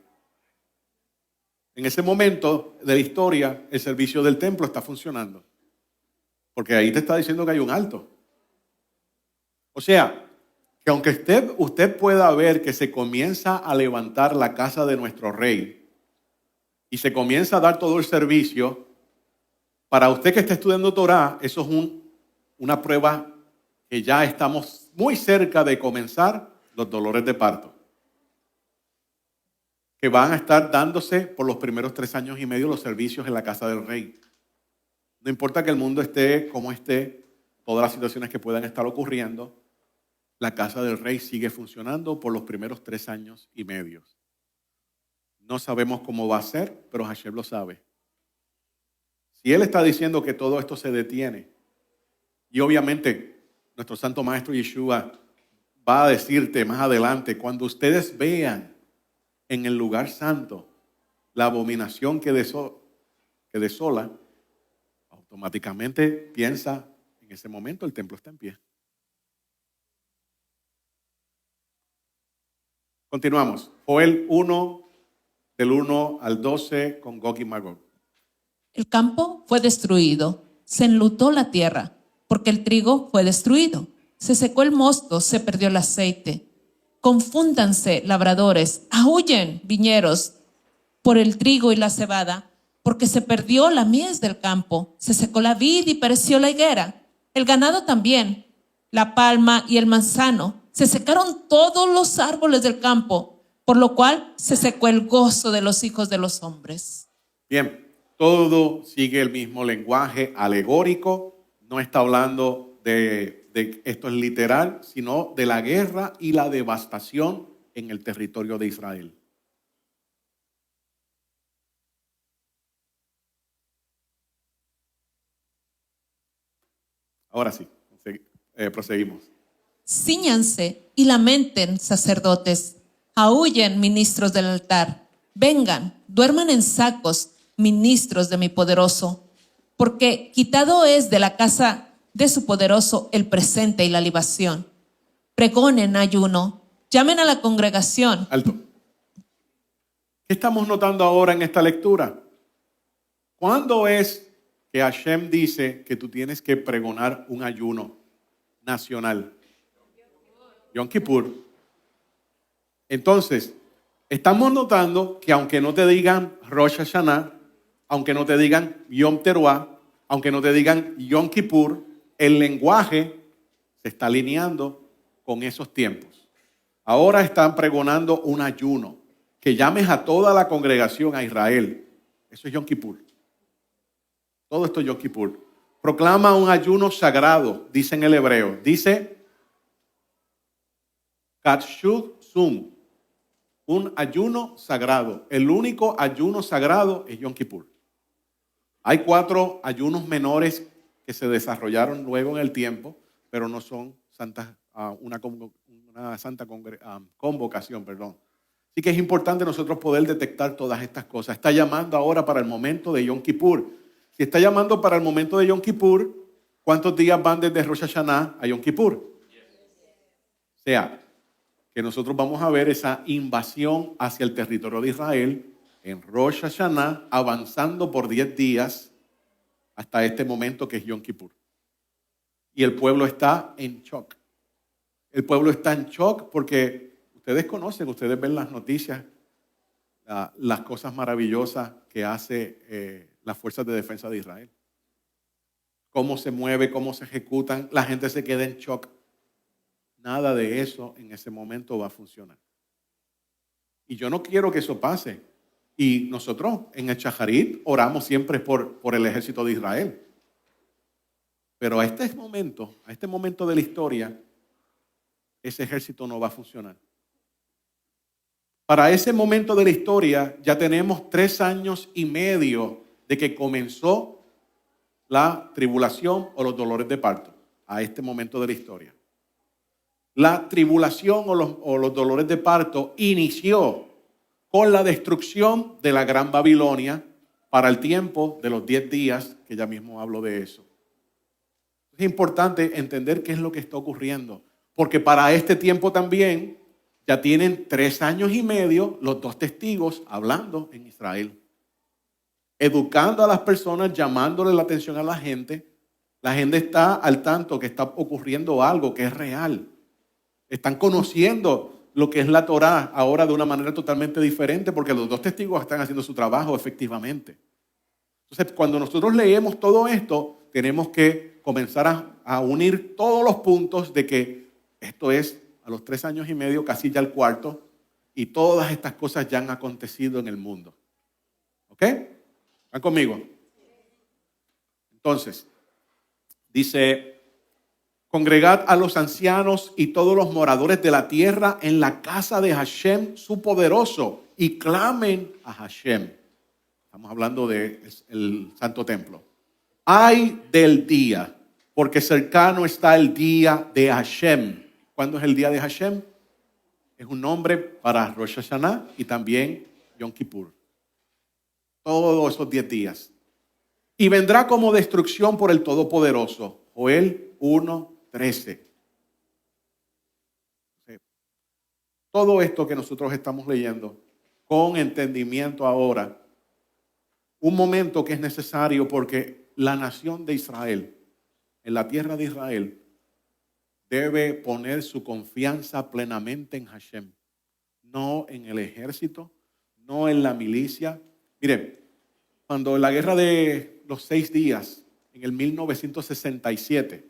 En ese momento de la historia, el servicio del templo está funcionando. Porque ahí te está diciendo que hay un alto. O sea, que aunque usted pueda ver que se comienza a levantar la casa de nuestro rey y se comienza a dar todo el servicio, para usted que está estudiando Torah, eso es una prueba que ya estamos muy cerca de comenzar los dolores de parto, que van a estar dándose por los primeros 3 años y medio los servicios en la casa del rey. No importa que el mundo esté como esté, todas las situaciones que puedan estar ocurriendo, la casa del rey sigue funcionando por los primeros 3 años y medio. No sabemos cómo va a ser, pero Hashem lo sabe. Si Él está diciendo que todo esto se detiene, y obviamente nuestro Santo Maestro Yeshua va a decirte más adelante, cuando ustedes vean en el lugar santo la abominación que desola, automáticamente piensa, en ese momento el templo está en pie. Continuamos. Joel 1, del 1 al 12, con Gog y Magog. El campo fue destruido, se enlutó la tierra, porque el trigo fue destruido. Se secó el mosto, se perdió el aceite. Confúndanse, labradores, aúllen, viñeros, por el trigo y la cebada, porque se perdió la mies del campo, se secó la vid y pereció la higuera. El ganado también, la palma y el manzano, se secaron todos los árboles del campo, por lo cual se secó el gozo de los hijos de los hombres. Bien, todo sigue el mismo lenguaje alegórico, no está hablando de esto es literal, sino de la guerra y la devastación en el territorio de Israel. Ahora sí, proseguimos. Cíñanse y lamenten, sacerdotes, aúllen, ministros del altar, vengan, duerman en sacos, ministros de mi poderoso, porque quitado es de la casa de su poderoso el presente y la libación. Pregonen ayuno, llamen a la congregación. Alto. ¿Qué estamos notando ahora en esta lectura? ¿Cuándo es que Hashem dice que tú tienes que pregonar un ayuno nacional? Yom Kippur. Entonces, estamos notando que aunque no te digan Rosh Hashanah, aunque no te digan Yom Teruah, aunque no te digan Yom Kippur, el lenguaje se está alineando con esos tiempos. Ahora están pregonando un ayuno, que llames a toda la congregación a Israel. Eso es Yom Kippur. Todo esto es Yom Kippur. Proclama un ayuno sagrado, dice en el hebreo. Dice Katshut Sum, un ayuno sagrado. El único ayuno sagrado es Yom Kippur. Hay 4 ayunos menores que se desarrollaron luego en el tiempo, pero no son una santa convocación, perdón. Así que es importante nosotros poder detectar todas estas cosas. Está llamando ahora para el momento de Yom Kippur. Si está llamando para el momento de Yom Kippur, ¿cuántos días van desde Rosh Hashanah a Yom Kippur? O sea, que nosotros vamos a ver esa invasión hacia el territorio de Israel en Rosh Hashanah, avanzando por 10 días hasta este momento que es Yom Kippur. Y el pueblo está en shock. El pueblo está en shock porque ustedes conocen, ustedes ven las noticias, las cosas maravillosas que hace las fuerzas de defensa de Israel. Cómo se mueve, cómo se ejecutan, la gente se queda en shock. Nada de eso en ese momento va a funcionar. Y yo no quiero que eso pase. Y nosotros en el Shacharit oramos siempre por el ejército de Israel. Pero a este momento de la historia, ese ejército no va a funcionar. Para ese momento de la historia ya tenemos 3 años y medio de que comenzó la tribulación o los dolores de parto. A este momento de la historia. La tribulación o los dolores de parto inició con la destrucción de la Gran Babilonia para el tiempo de los 10 días, que ya mismo hablo de eso. Es importante entender qué es lo que está ocurriendo, porque para este tiempo también ya tienen 3 años y medio los 2 testigos hablando en Israel, educando a las personas, llamándole la atención a la gente. La gente está al tanto que está ocurriendo algo que es real. Están conociendo lo que es la Torá ahora de una manera totalmente diferente porque los 2 testigos están haciendo su trabajo efectivamente. Entonces, cuando nosotros leemos todo esto, tenemos que comenzar a unir todos los puntos de que esto es a los 3 años y medio, casi ya el 4, y todas estas cosas ya han acontecido en el mundo. ¿Ok? ¿Están conmigo? Entonces, dice: congregad a los ancianos y todos los moradores de la tierra en la casa de Hashem, su poderoso, y clamen a Hashem. Estamos hablando del Santo Templo. Ay del día, porque cercano está el día de Hashem. ¿Cuándo es el día de Hashem? Es un nombre para Rosh Hashanah y también Yom Kippur. Todos esos 10 días. Y vendrá como destrucción por el Todopoderoso. Joel 1:13. Todo esto que nosotros estamos leyendo con entendimiento ahora, un momento que es necesario porque la nación de Israel, en la tierra de Israel, debe poner su confianza plenamente en Hashem, no en el ejército, no en la milicia. Miren, cuando en la guerra de los 6 días, en el 1967,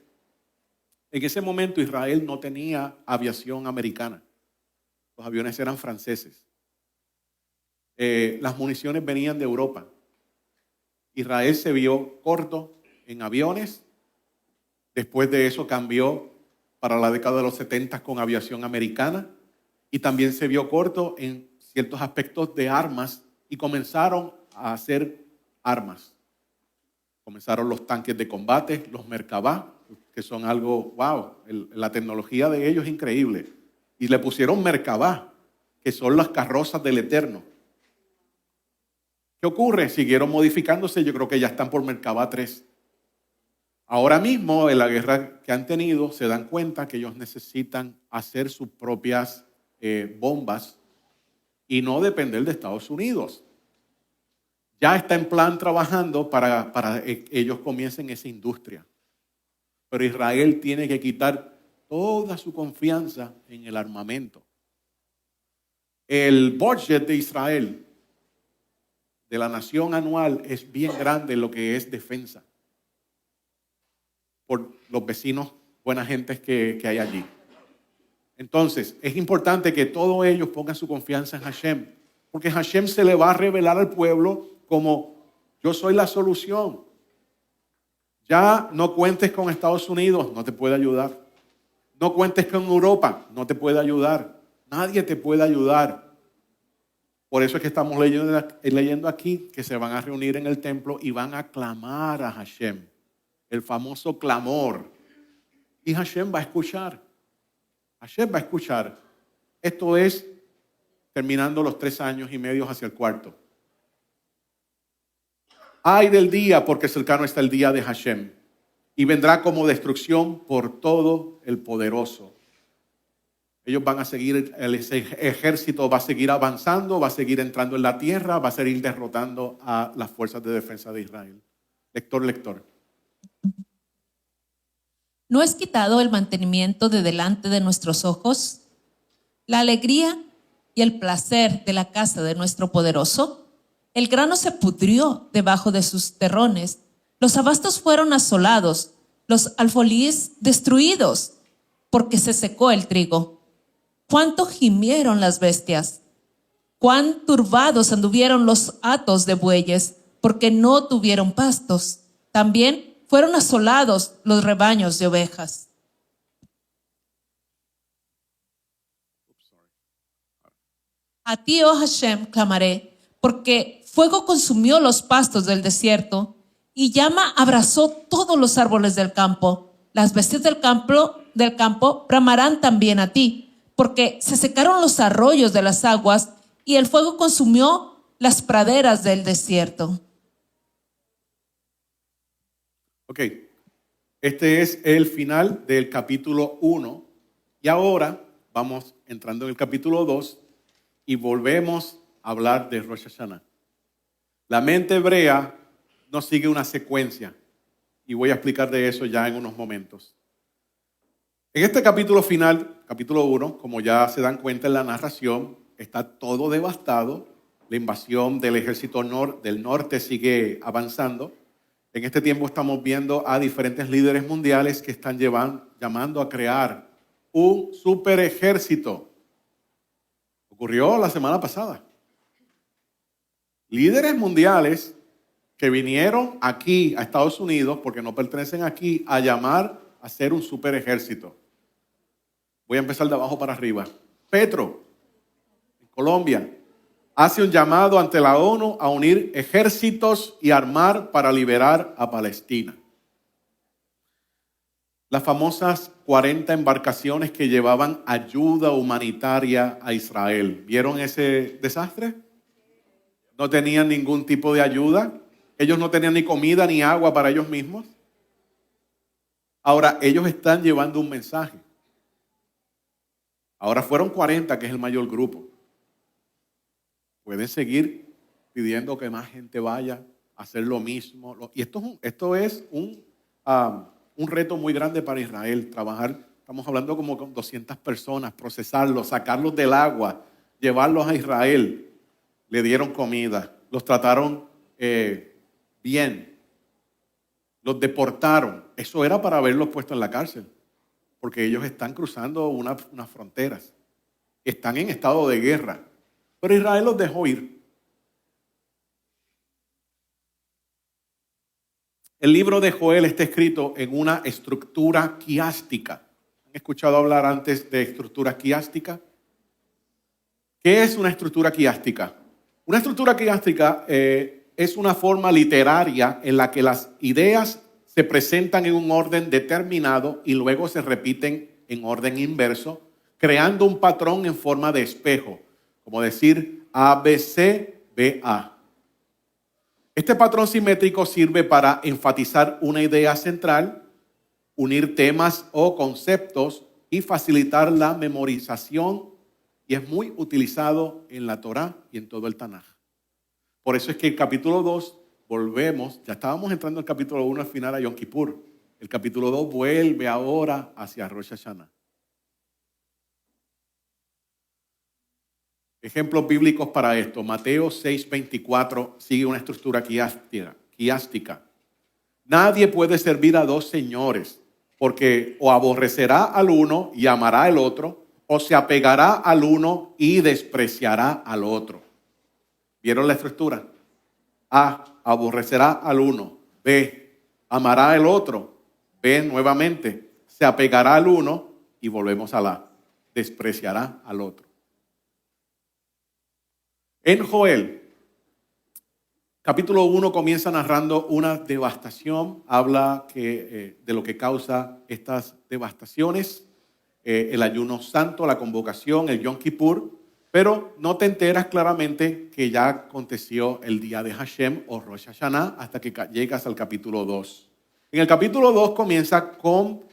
en ese momento Israel no tenía aviación americana. Los aviones eran franceses. Las municiones venían de Europa. Israel se vio corto en aviones. Después de eso cambió para la década de los 70 con aviación americana. Y también se vio corto en ciertos aspectos de armas y comenzaron a hacer armas. Comenzaron los tanques de combate, los Merkabah, que son algo, wow, la tecnología de ellos es increíble. Y le pusieron Merkabah, que son las carrozas del Eterno. ¿Qué ocurre? Siguieron modificándose, yo creo que ya están por Merkabah 3. Ahora mismo, en la guerra que han tenido, se dan cuenta que ellos necesitan hacer sus propias bombas y no depender de Estados Unidos. Ya está en plan trabajando para que ellos comiencen esa industria. Pero Israel tiene que quitar toda su confianza en el armamento. El budget de Israel, de la nación anual, es bien grande en lo que es defensa. Por los vecinos, buena gente que hay allí. Entonces, es importante que todos ellos pongan su confianza en Hashem. Porque Hashem se le va a revelar al pueblo como: yo soy la solución. Ya no cuentes con Estados Unidos, no te puede ayudar. No cuentes con Europa, no te puede ayudar. Nadie te puede ayudar. Por eso es que estamos leyendo aquí que se van a reunir en el templo y van a clamar a Hashem. El famoso clamor. Y Hashem va a escuchar. Hashem va a escuchar. Esto es terminando los 3 años y medio hacia el 4. Ay del día, porque cercano está el día de Hashem. Y vendrá como destrucción por todo el poderoso. Ellos van a seguir, ese ejército va a seguir avanzando, va a seguir entrando en la tierra, va a seguir derrotando a las fuerzas de defensa de Israel. Lector. ¿No es quitado el mantenimiento de delante de nuestros ojos? La alegría y el placer de la casa de nuestro poderoso. El grano se pudrió debajo de sus terrones. Los abastos fueron asolados, los alfolíes destruidos, porque se secó el trigo. Cuánto gimieron las bestias, cuán turbados anduvieron los hatos de bueyes, porque no tuvieron pastos. También fueron asolados los rebaños de ovejas. A ti, oh Hashem, clamaré, porque fuego consumió los pastos del desierto y llama abrazó todos los árboles del campo. Las bestias del campo bramarán también a ti, porque se secaron los arroyos de las aguas y el fuego consumió las praderas del desierto. Ok, este es el final del capítulo 1 y ahora vamos entrando en el capítulo 2 y volvemos a hablar de Rosh Hashanah. La mente hebrea no sigue una secuencia y voy a explicar de eso ya en unos momentos. En este capítulo final, capítulo 1, como ya se dan cuenta en la narración, está todo devastado. La invasión del ejército del norte sigue avanzando. En este tiempo estamos viendo a diferentes líderes mundiales que están llamando a crear un super ejército. Ocurrió la semana pasada. Líderes mundiales que vinieron aquí a Estados Unidos, porque no pertenecen aquí, a llamar a hacer un super ejército. Voy a empezar de abajo para arriba. Petro, en Colombia, hace un llamado ante la ONU a unir ejércitos y armar para liberar a Palestina. Las famosas 40 embarcaciones que llevaban ayuda humanitaria a Israel. ¿Vieron ese desastre? No tenían ningún tipo de ayuda. Ellos no tenían ni comida ni agua para ellos mismos. Ahora, ellos están llevando un mensaje. Ahora fueron 40, que es el mayor grupo. Pueden seguir pidiendo que más gente vaya a hacer lo mismo. Y esto es un reto muy grande para Israel. Trabajar, estamos hablando como con 200 personas, procesarlos, sacarlos del agua, llevarlos a Israel. Le dieron comida, los trataron bien, los deportaron. Eso era para haberlos puesto en la cárcel, porque ellos están cruzando unas fronteras, están en estado de guerra. Pero Israel los dejó ir. El libro de Joel está escrito en una estructura quiástica. ¿Han escuchado hablar antes de estructura quiástica? ¿Qué es una estructura quiástica? Una estructura quiástica es una forma literaria en la que las ideas se presentan en un orden determinado y luego se repiten en orden inverso, creando un patrón en forma de espejo, como decir A, B, C, B, A. Este patrón simétrico sirve para enfatizar una idea central, unir temas o conceptos y facilitar la memorización, y es muy utilizado en la Torá y en todo el Tanaj. Por eso es que el capítulo 2 volvemos, ya estábamos entrando al capítulo 1 al final a Yom Kippur. El capítulo 2 vuelve ahora hacia Rosh Hashanah. Ejemplos bíblicos para esto. Mateo 6:24 sigue una estructura quiástica. Nadie puede servir a dos señores, porque o aborrecerá al uno y amará al otro, o se apegará al uno y despreciará al otro. ¿Vieron la estructura? A, aborrecerá al uno. B, amará al otro, ve nuevamente, se apegará al uno y volvemos a la, despreciará al otro. En Joel, capítulo 1 comienza narrando una devastación, habla de lo que causa estas devastaciones, el ayuno santo, la convocación, el Yom Kippur, pero no te enteras claramente que ya aconteció el día de Hashem o Rosh Hashanah hasta que llegas al capítulo 2. En el capítulo 2 comienza con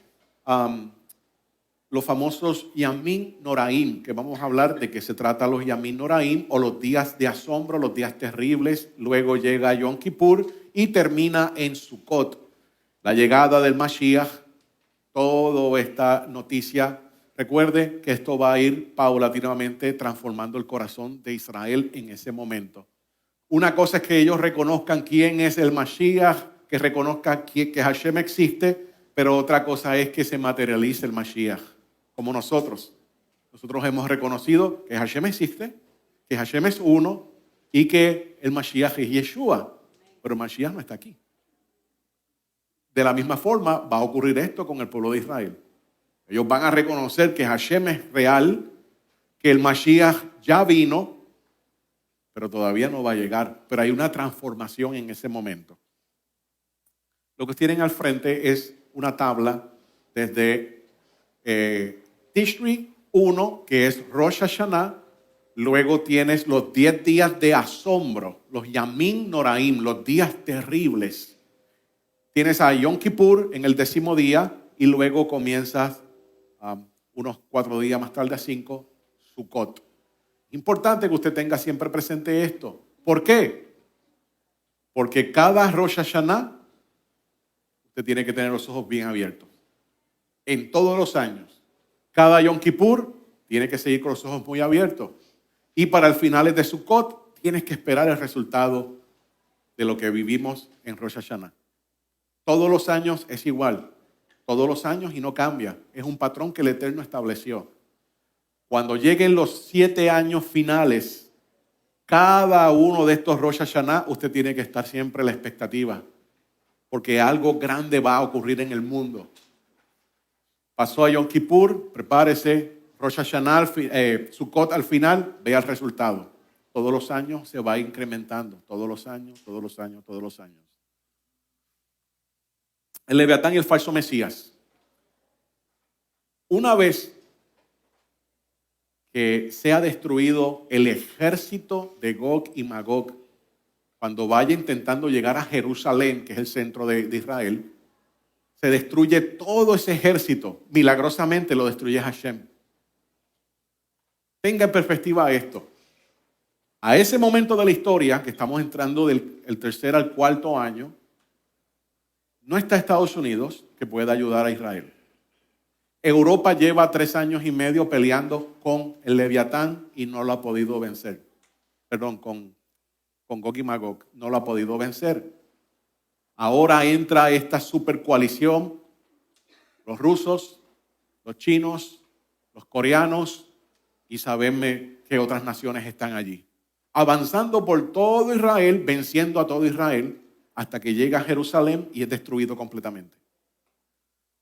los famosos Yamim Noraim, que vamos a hablar de qué se trata los Yamim Noraim o los días de asombro, los días terribles. Luego llega Yom Kippur y termina en Sukkot. La llegada del Mashiach, toda esta noticia. Recuerde que esto va a ir paulatinamente transformando el corazón de Israel en ese momento. Una cosa es que ellos reconozcan quién es el Mashiach, que reconozcan que Hashem existe, pero otra cosa es que se materialice el Mashiach. Como nosotros. Nosotros hemos reconocido que Hashem existe, que Hashem es uno y que el Mashiach es Yeshua. Pero el Mashiach no está aquí. De la misma forma va a ocurrir esto con el pueblo de Israel. Ellos van a reconocer que Hashem es real, que el Mashiach ya vino, pero todavía no va a llegar. Pero hay una transformación en ese momento. Lo que tienen al frente es una tabla desde Tishri 1, que es Rosh Hashanah. Luego tienes los 10 días de asombro, los Yamim Noraim, los días terribles. Tienes a Yom Kippur en el 10º día y luego comienzas unos 4 días más tarde, a 5, Sukkot. Importante que usted tenga siempre presente esto. ¿Por qué? Porque cada Rosh Hashanah usted tiene que tener los ojos bien abiertos. En todos los años. Cada Yom Kippur tiene que seguir con los ojos muy abiertos. Y para el final de Sukkot tienes que esperar el resultado de lo que vivimos en Rosh Hashanah. Todos los años es igual. Todos los años y no cambia. Es un patrón que el Eterno estableció. Cuando lleguen los 7 años finales, cada uno de estos Rosh Hashanah, usted tiene que estar siempre en la expectativa. Porque algo grande va a ocurrir en el mundo. Pasó a Yom Kippur, prepárese, Rosh Hashanah, Sukkot al final, vea el resultado. Todos los años se va incrementando, todos los años, todos los años, todos los años. El Leviatán y el falso Mesías. Una vez que sea destruido el ejército de Gog y Magog, cuando vaya intentando llegar a Jerusalén, que es el centro de Israel, se destruye todo ese ejército. Milagrosamente lo destruye Hashem. Tenga en perspectiva esto. A ese momento de la historia, que estamos entrando del 3er al 4.º año, no está Estados Unidos que pueda ayudar a Israel. Europa lleva 3 años y medio peleando con el Leviatán y no lo ha podido vencer. Perdón, con Gog y Magog. No lo ha podido vencer. Ahora entra esta supercoalición, los rusos, los chinos, los coreanos y sabemos que otras naciones están allí. Avanzando por todo Israel, venciendo a todo Israel, hasta que llega a Jerusalén y es destruido completamente.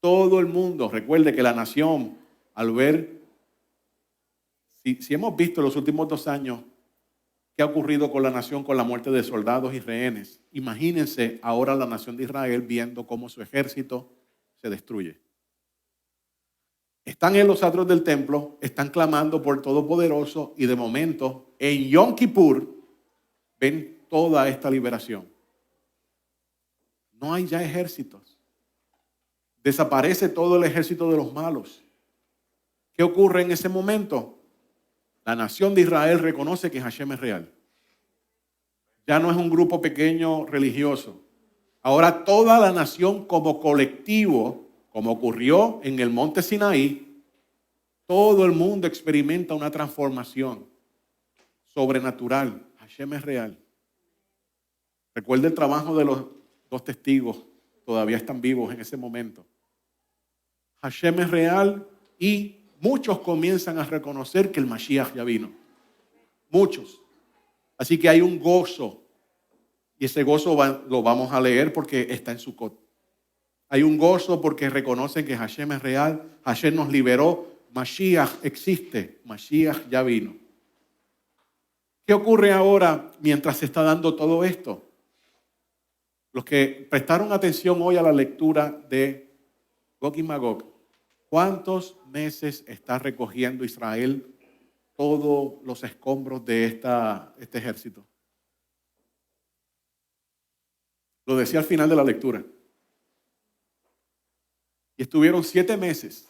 Todo el mundo, recuerde que la nación, al ver, si hemos visto en los últimos 2 años, ¿qué ha ocurrido con la nación con la muerte de soldados y rehenes? Imagínense ahora la nación de Israel viendo cómo su ejército se destruye. Están en los atrios del templo, están clamando por Todopoderoso y de momento en Yom Kippur ven toda esta liberación. No hay ya ejércitos. Desaparece todo el ejército de los malos. ¿Qué ocurre en ese momento? La nación de Israel reconoce que Hashem es real. Ya no es un grupo pequeño religioso. Ahora toda la nación como colectivo, como ocurrió en el monte Sinaí, todo el mundo experimenta una transformación sobrenatural. Hashem es real. Recuerda el trabajo de los 2 testigos, todavía están vivos en ese momento. Hashem es real y muchos comienzan a reconocer que el Mashiach ya vino. Muchos. Así que hay un gozo. Y ese gozo lo vamos a leer porque está en Sukkot. Hay un gozo porque reconocen que Hashem es real. Hashem nos liberó. Mashiach existe. Mashiach ya vino. ¿Qué ocurre ahora mientras se está dando todo esto? Los que prestaron atención hoy a la lectura de Gog y Magog, ¿cuántos meses está recogiendo Israel todos los escombros de este ejército? Lo decía al final de la lectura. Y estuvieron 7 meses.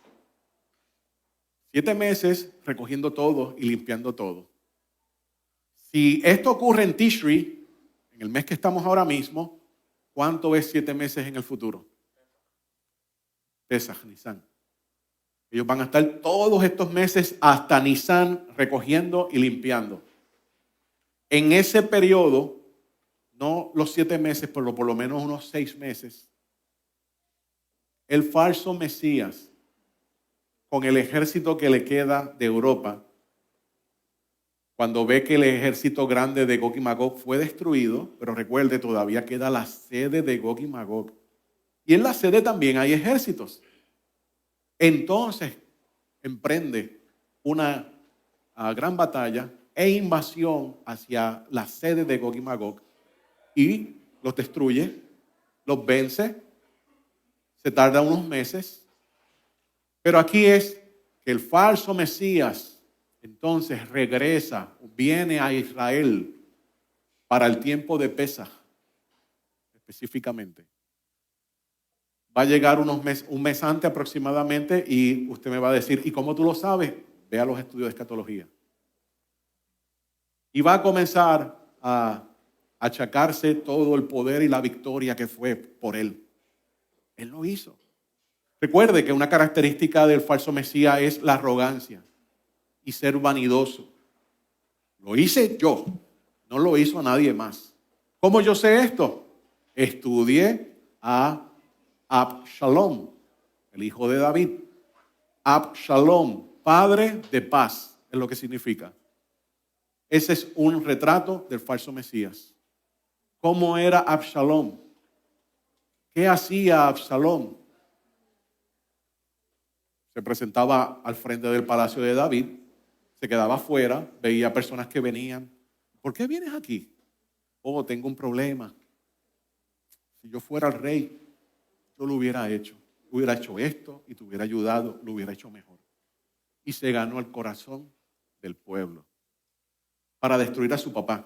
7 meses recogiendo todo y limpiando todo. Si esto ocurre en Tishri, en el mes que estamos ahora mismo, ¿cuánto es 7 meses en el futuro? Pesaj, Nisan. Ellos van a estar todos estos meses hasta Nisan recogiendo y limpiando. En ese periodo, no los 7 meses, pero por lo menos unos 6 meses, el falso Mesías, con el ejército que le queda de Europa, cuando ve que el ejército grande de Gog y Magog fue destruido, pero recuerde, todavía queda la sede de Gog y Magog. Y en la sede también hay ejércitos. Entonces, emprende una gran batalla e invasión hacia la sede de Gog y Magog y los destruye, los vence, se tarda unos meses. Pero aquí es que el falso Mesías entonces regresa, viene a Israel para el tiempo de Pesaj, específicamente. Va a llegar un mes antes aproximadamente y usted me va a decir, ¿y cómo tú lo sabes? Vea los estudios de escatología. Y va a comenzar a achacarse todo el poder y la victoria que fue por él. Él lo hizo. Recuerde que una característica del falso Mesías es la arrogancia y ser vanidoso. Lo hice yo, no lo hizo nadie más. ¿Cómo yo sé esto? Estudié a Absalom, el hijo de David. Absalom, padre de paz, es lo que significa. Ese es un retrato del falso Mesías. ¿Cómo era Absalom? ¿Qué hacía Absalom? Se presentaba al frente del palacio de David, se quedaba afuera, veía personas que venían. ¿Por qué vienes aquí? Oh, tengo un problema. Si yo fuera el rey, yo lo hubiera hecho. Hubiera hecho esto y te hubiera ayudado, lo hubiera hecho mejor. Y se ganó el corazón del pueblo para destruir a su papá.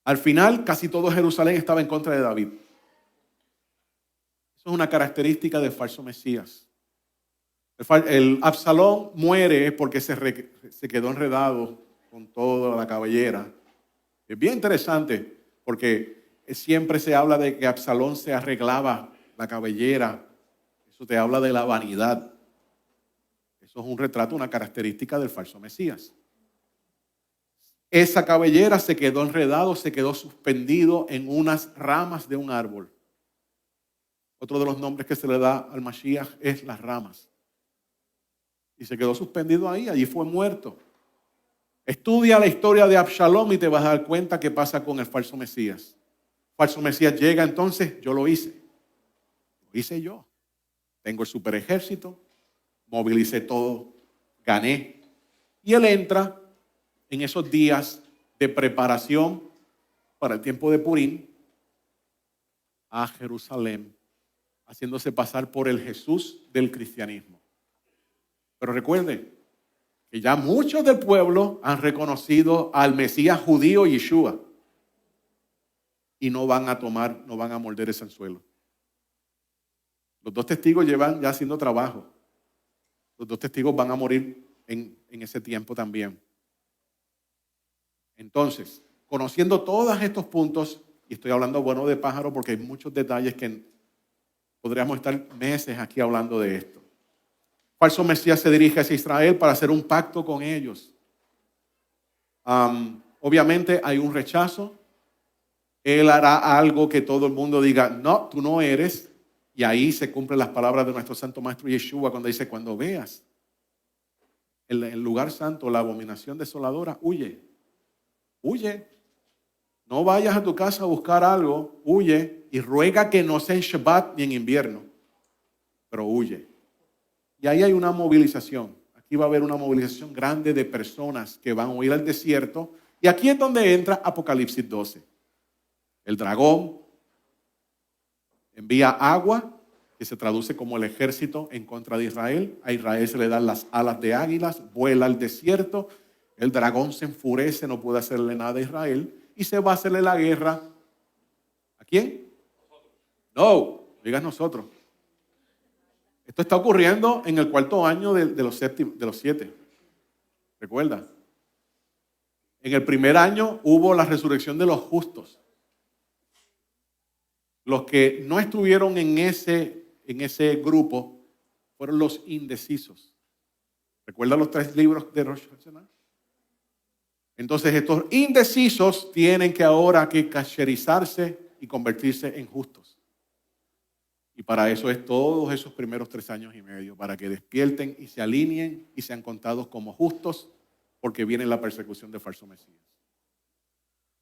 Al final, casi todo Jerusalén estaba en contra de David. Eso es una característica del falso Mesías. El Absalón muere porque se quedó enredado con toda la cabellera. Es bien interesante porque siempre se habla de que Absalón se arreglaba la cabellera. Eso te habla de la vanidad. Eso es un retrato, una característica del falso Mesías. Esa cabellera se quedó enredado, se quedó suspendido en unas ramas de un árbol. Otro de los nombres que se le da al Mashiach es las ramas. Y se quedó suspendido ahí, allí fue muerto. Estudia la historia de Absalom y te vas a dar cuenta qué pasa con el falso Mesías. El falso Mesías llega entonces, yo lo hice. Lo hice yo. Tengo el super ejército, movilicé todo, gané. Y él entra en esos días de preparación para el tiempo de Purim a Jerusalén, haciéndose pasar por el Jesús del cristianismo. Pero recuerde que ya muchos del pueblo han reconocido al Mesías judío Yeshua y no van a morder ese anzuelo. Los 2 testigos llevan ya haciendo trabajo. Los 2 testigos van a morir en ese tiempo también. Entonces, conociendo todos estos puntos, y estoy hablando bueno de pájaro porque hay muchos detalles que podríamos estar meses aquí hablando de esto. Falso Mesías se dirige hacia Israel para hacer un pacto con ellos. Obviamente hay un rechazo. Él hará algo que todo el mundo diga, no, tú no eres. Y ahí se cumplen las palabras de nuestro santo maestro Yeshua cuando dice, cuando veas el lugar santo, la abominación desoladora, huye. Huye. No vayas a tu casa a buscar algo, huye y ruega que no sea en Shabbat ni en invierno, pero huye. Y ahí hay una movilización. Aquí va a haber una movilización grande de personas que van a ir al desierto. Y aquí es donde entra Apocalipsis 12. El dragón envía agua, que se traduce como el ejército en contra de Israel. A Israel se le dan las alas de águilas, vuela al desierto. El dragón se enfurece, no puede hacerle nada a Israel y se va a hacerle la guerra. ¿A quién? No, digas nosotros. Esto está ocurriendo en el cuarto año de los 7. ¿Recuerda? En el primer año hubo la resurrección de los justos. Los que no estuvieron en ese grupo fueron los indecisos. ¿Recuerda los 3 libros de Rosh Hashanah? Entonces estos indecisos tienen que ahora que kasherizarse y convertirse en justos. Y para eso es todos esos primeros 3 años y medio, para que despierten y se alineen y sean contados como justos, porque viene la persecución de falso Mesías.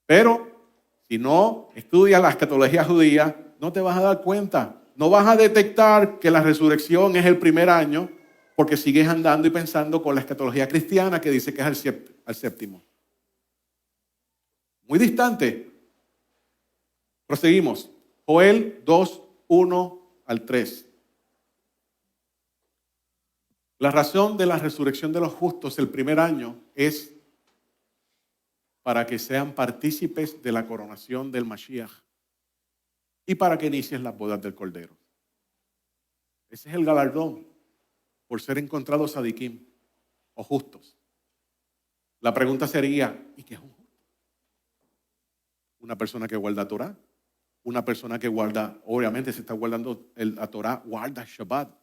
Pero si no estudias la escatología judía, no te vas a dar cuenta. No vas a detectar que la resurrección es el primer año, porque sigues andando y pensando con la escatología cristiana que dice que es al séptimo. Muy distante. Proseguimos. Joel 2, 1 al 3. La razón de la resurrección de los justos el primer año es para que sean partícipes de la coronación del Mashiach y para que inicien las bodas del Cordero. Ese es el galardón por ser encontrados sadikim o justos. La pregunta sería, ¿y qué es un justo? Una persona que guarda Torah, una persona que guarda, obviamente se está guardando la Torah, guarda Shabbat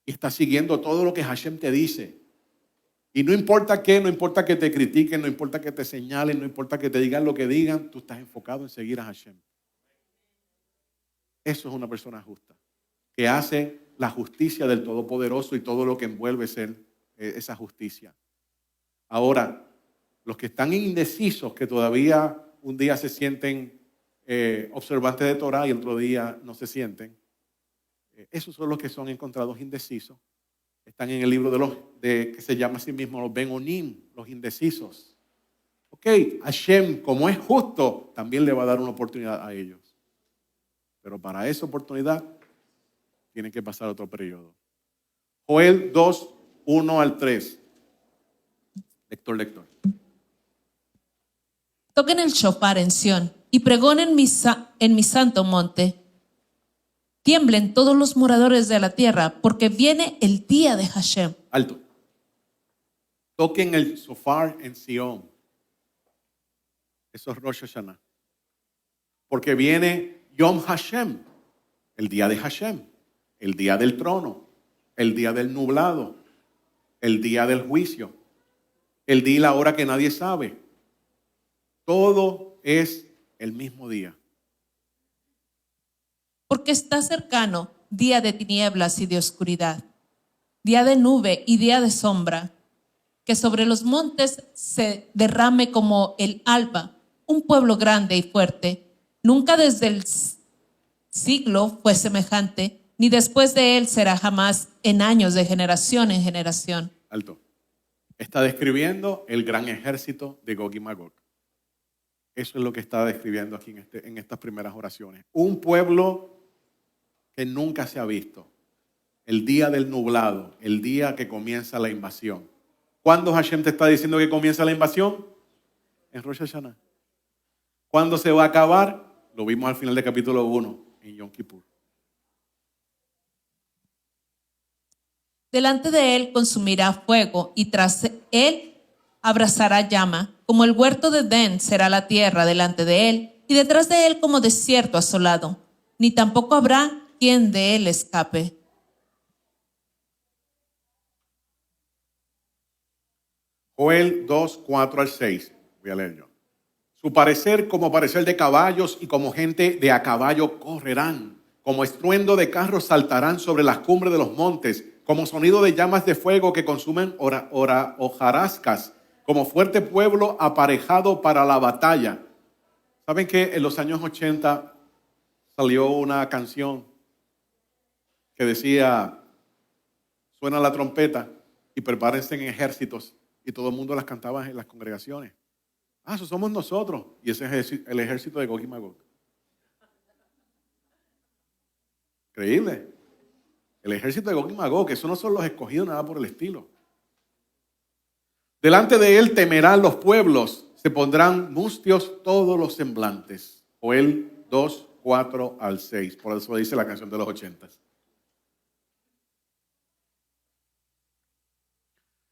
y está siguiendo todo lo que Hashem te dice. Y no importa qué, no importa que te critiquen, no importa que te señalen, no importa que te digan lo que digan, tú estás enfocado en seguir a Hashem. Eso es una persona justa, que hace la justicia del Todopoderoso y todo lo que envuelve ser esa justicia. Ahora, los que están indecisos, que todavía un día se sienten observantes de Torah y el otro día no se sienten, esos son los que son encontrados indecisos. Están en el libro que se llama a sí mismo los Benonim, los indecisos. Ok, Hashem, como es justo, también le va a dar una oportunidad a ellos. Pero para esa oportunidad tienen que pasar otro periodo. Joel 2, 1 al 3. Lector. Toquen el shofar en Sión y pregonen en mi santo monte. Tiemblen todos los moradores de la tierra, porque viene el día de Hashem. Alto. Toquen el shofar en Sion. Eso es Rosh Hashanah. Porque viene Yom Hashem, el día de Hashem, el día del trono, el día del nublado, el día del juicio, el día y la hora que nadie sabe. Todo es el mismo día. Porque está cercano día de tinieblas y de oscuridad, día de nube y día de sombra, que sobre los montes se derrame como el alba, un pueblo grande y fuerte. Nunca desde el siglo fue semejante, ni después de él será jamás en años de generación en generación. Alto. Está describiendo el gran ejército de Gog y Magog. Eso es lo que está describiendo aquí en estas primeras oraciones. Un pueblo que nunca se ha visto. El día del nublado, el día que comienza la invasión. ¿Cuándo Hashem te está diciendo que comienza la invasión? En Rosh Hashanah. ¿Cuándo se va a acabar? Lo vimos al final del capítulo 1, en Yom Kippur. Delante de él consumirá fuego y tras él abrazará llama. Como el huerto de Edén será la tierra delante de él y detrás de él como desierto asolado. Ni tampoco habrá quien de él escape. Joel 2, 4 al 6. Voy a leer yo. Su parecer como parecer de caballos y como gente de a caballo correrán. Como estruendo de carros saltarán sobre las cumbres de los montes. Como sonido de llamas de fuego que consumen hojarascas. Como fuerte pueblo aparejado para la batalla. ¿Saben que en los años 80 salió una canción que decía, suena la trompeta y prepárense en ejércitos? Y todo el mundo las cantaba en las congregaciones. Ah, eso somos nosotros. Y ese es el ejército de Gog y Magog. Increíble. El ejército de Gog y Magog, que eso no son los escogidos, nada por el estilo. Delante de él temerán los pueblos, se pondrán mustios todos los semblantes. Joel 2, 4 al 6. Por eso dice la canción de los 80.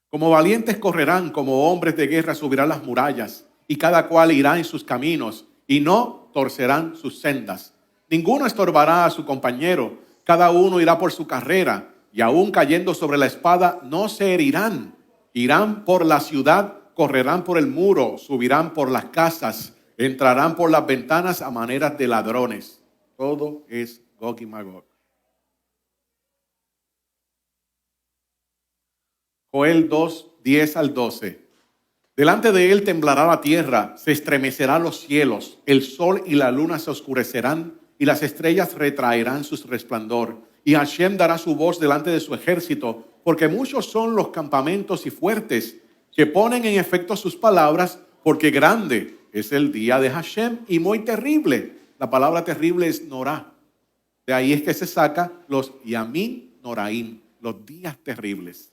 Como valientes correrán, como hombres de guerra subirán las murallas, y cada cual irá en sus caminos, y no torcerán sus sendas. Ninguno estorbará a su compañero, cada uno irá por su carrera, y aún cayendo sobre la espada no se herirán. Irán por la ciudad, correrán por el muro, subirán por las casas, entrarán por las ventanas a maneras de ladrones. Todo es Gog y Magog. Joel 2, 10 al 12. Delante de él temblará la tierra, se estremecerán los cielos, el sol y la luna se oscurecerán y las estrellas retraerán su resplandor. Y Hashem dará su voz delante de su ejército, porque muchos son los campamentos y fuertes que ponen en efecto sus palabras, porque grande es el día de Hashem y muy terrible. La palabra terrible es Norá. De ahí es que se saca los Yamim Noraim, los días terribles.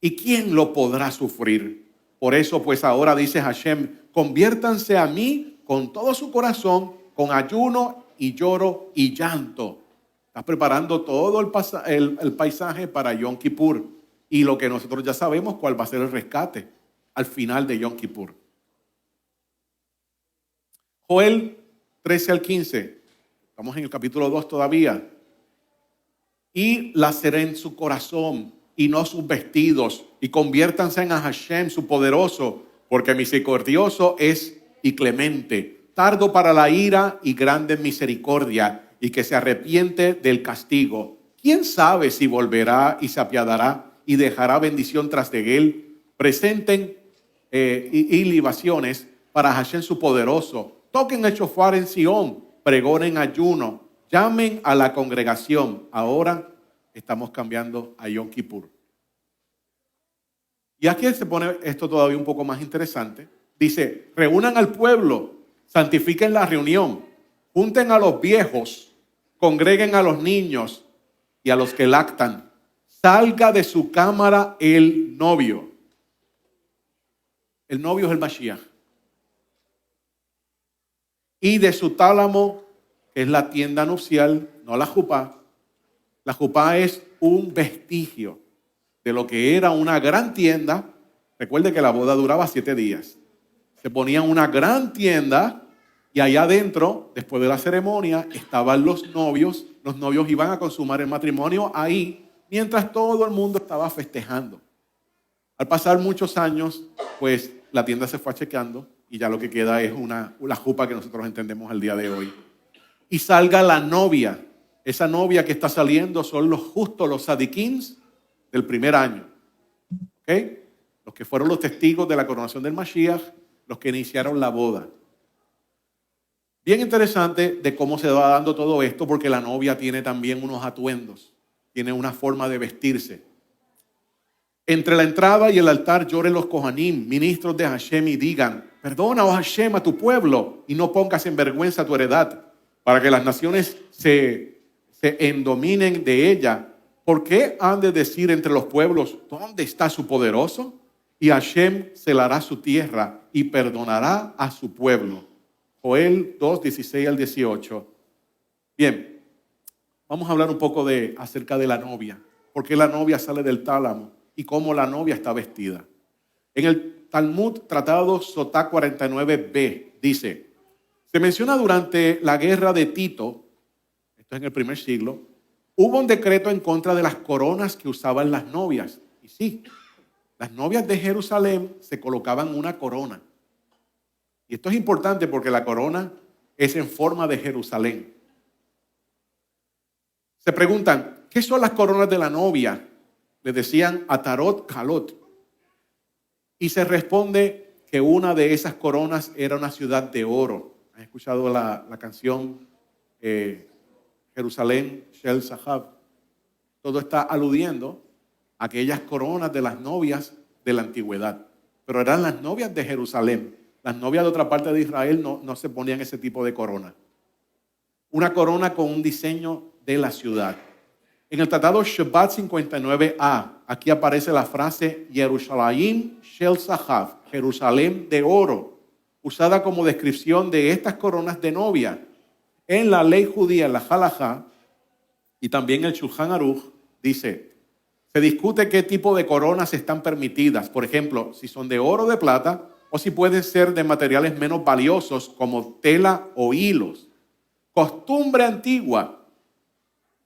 ¿Y quién lo podrá sufrir? Por eso, pues ahora dice Hashem, conviértanse a mí con todo su corazón, con ayuno y lloro y llanto. Está preparando todo el paisaje para Yom Kippur. Y lo que nosotros ya sabemos, cuál va a ser el rescate al final de Yom Kippur. Joel 13 al 15. Estamos en el capítulo 2 todavía. Y laceren su corazón y no sus vestidos, y conviértanse en Hashem, su poderoso, porque misericordioso es y clemente, tardo para la ira y grande en misericordia, y que se arrepiente del castigo. ¿Quién sabe si volverá y se apiadará y dejará bendición tras de él? Presenten y libaciones para Hashem su poderoso. Toquen el shofar en Sión, pregonen ayuno, llamen a la congregación. Ahora estamos cambiando a Yom Kippur. Y aquí se pone esto todavía un poco más interesante. Dice, reúnan al pueblo, santifiquen la reunión, junten a los viejos, congreguen a los niños y a los que lactan. Salga de su cámara el novio. El novio es el Mashiach. Y de su tálamo, que es la tienda nupcial, no la jupá. La jupá es un vestigio de lo que era una gran tienda. Recuerde que la boda duraba 7 días. Se ponía una gran tienda y allá adentro, después de la ceremonia, estaban los novios. Los novios iban a consumar el matrimonio ahí, mientras todo el mundo estaba festejando. Al pasar muchos años, pues la tienda se fue achicando y ya lo que queda es la jupa que nosotros entendemos el día de hoy. Y salga la novia. Esa novia que está saliendo son los justos, los sadiquins del primer año. ¿Ok? Los que fueron los testigos de la coronación del Mashiach, los que iniciaron la boda. Bien interesante de cómo se va dando todo esto, porque la novia tiene también unos atuendos, tiene una forma de vestirse. Entre la entrada y el altar lloren los Kohanim, ministros de Hashem, y digan, perdona, oh Hashem, a tu pueblo, y no pongas en vergüenza tu heredad, para que las naciones se endominen de ella. ¿Por qué han de decir entre los pueblos, ¿dónde está su poderoso? Y Hashem celará su tierra y perdonará a su pueblo. Joel 2, 16 al 18. Bien, vamos a hablar un poco acerca de la novia. ¿Por qué la novia sale del tálamo? Y cómo la novia está vestida. En el Talmud Tratado Sotá 49b dice, se menciona durante la guerra de Tito, esto es en el primer siglo, hubo un decreto en contra de las coronas que usaban las novias. Y sí, las novias de Jerusalén se colocaban una corona. Y esto es importante porque la corona es en forma de Jerusalén. Se preguntan, ¿qué son las coronas de la novia? Le decían Atarot Kalot. Y se responde que una de esas coronas era una ciudad de oro. ¿Has escuchado la canción Jerusalén Shel Sahab? Todo está aludiendo a aquellas coronas de las novias de la antigüedad. Pero eran las novias de Jerusalén. Las novias de otra parte de Israel no se ponían ese tipo de corona. Una corona con un diseño de la ciudad. En el tratado Shabbat 59a, aquí aparece la frase Yerushalayim Shel Sahab, Jerusalén de oro, usada como descripción de estas coronas de novia. En la ley judía, en la Halajá, y también el Shulchan Aruch, dice, se discute qué tipo de coronas están permitidas. Por ejemplo, si son de oro o de plata, o si pueden ser de materiales menos valiosos como tela o hilos. Costumbre antigua,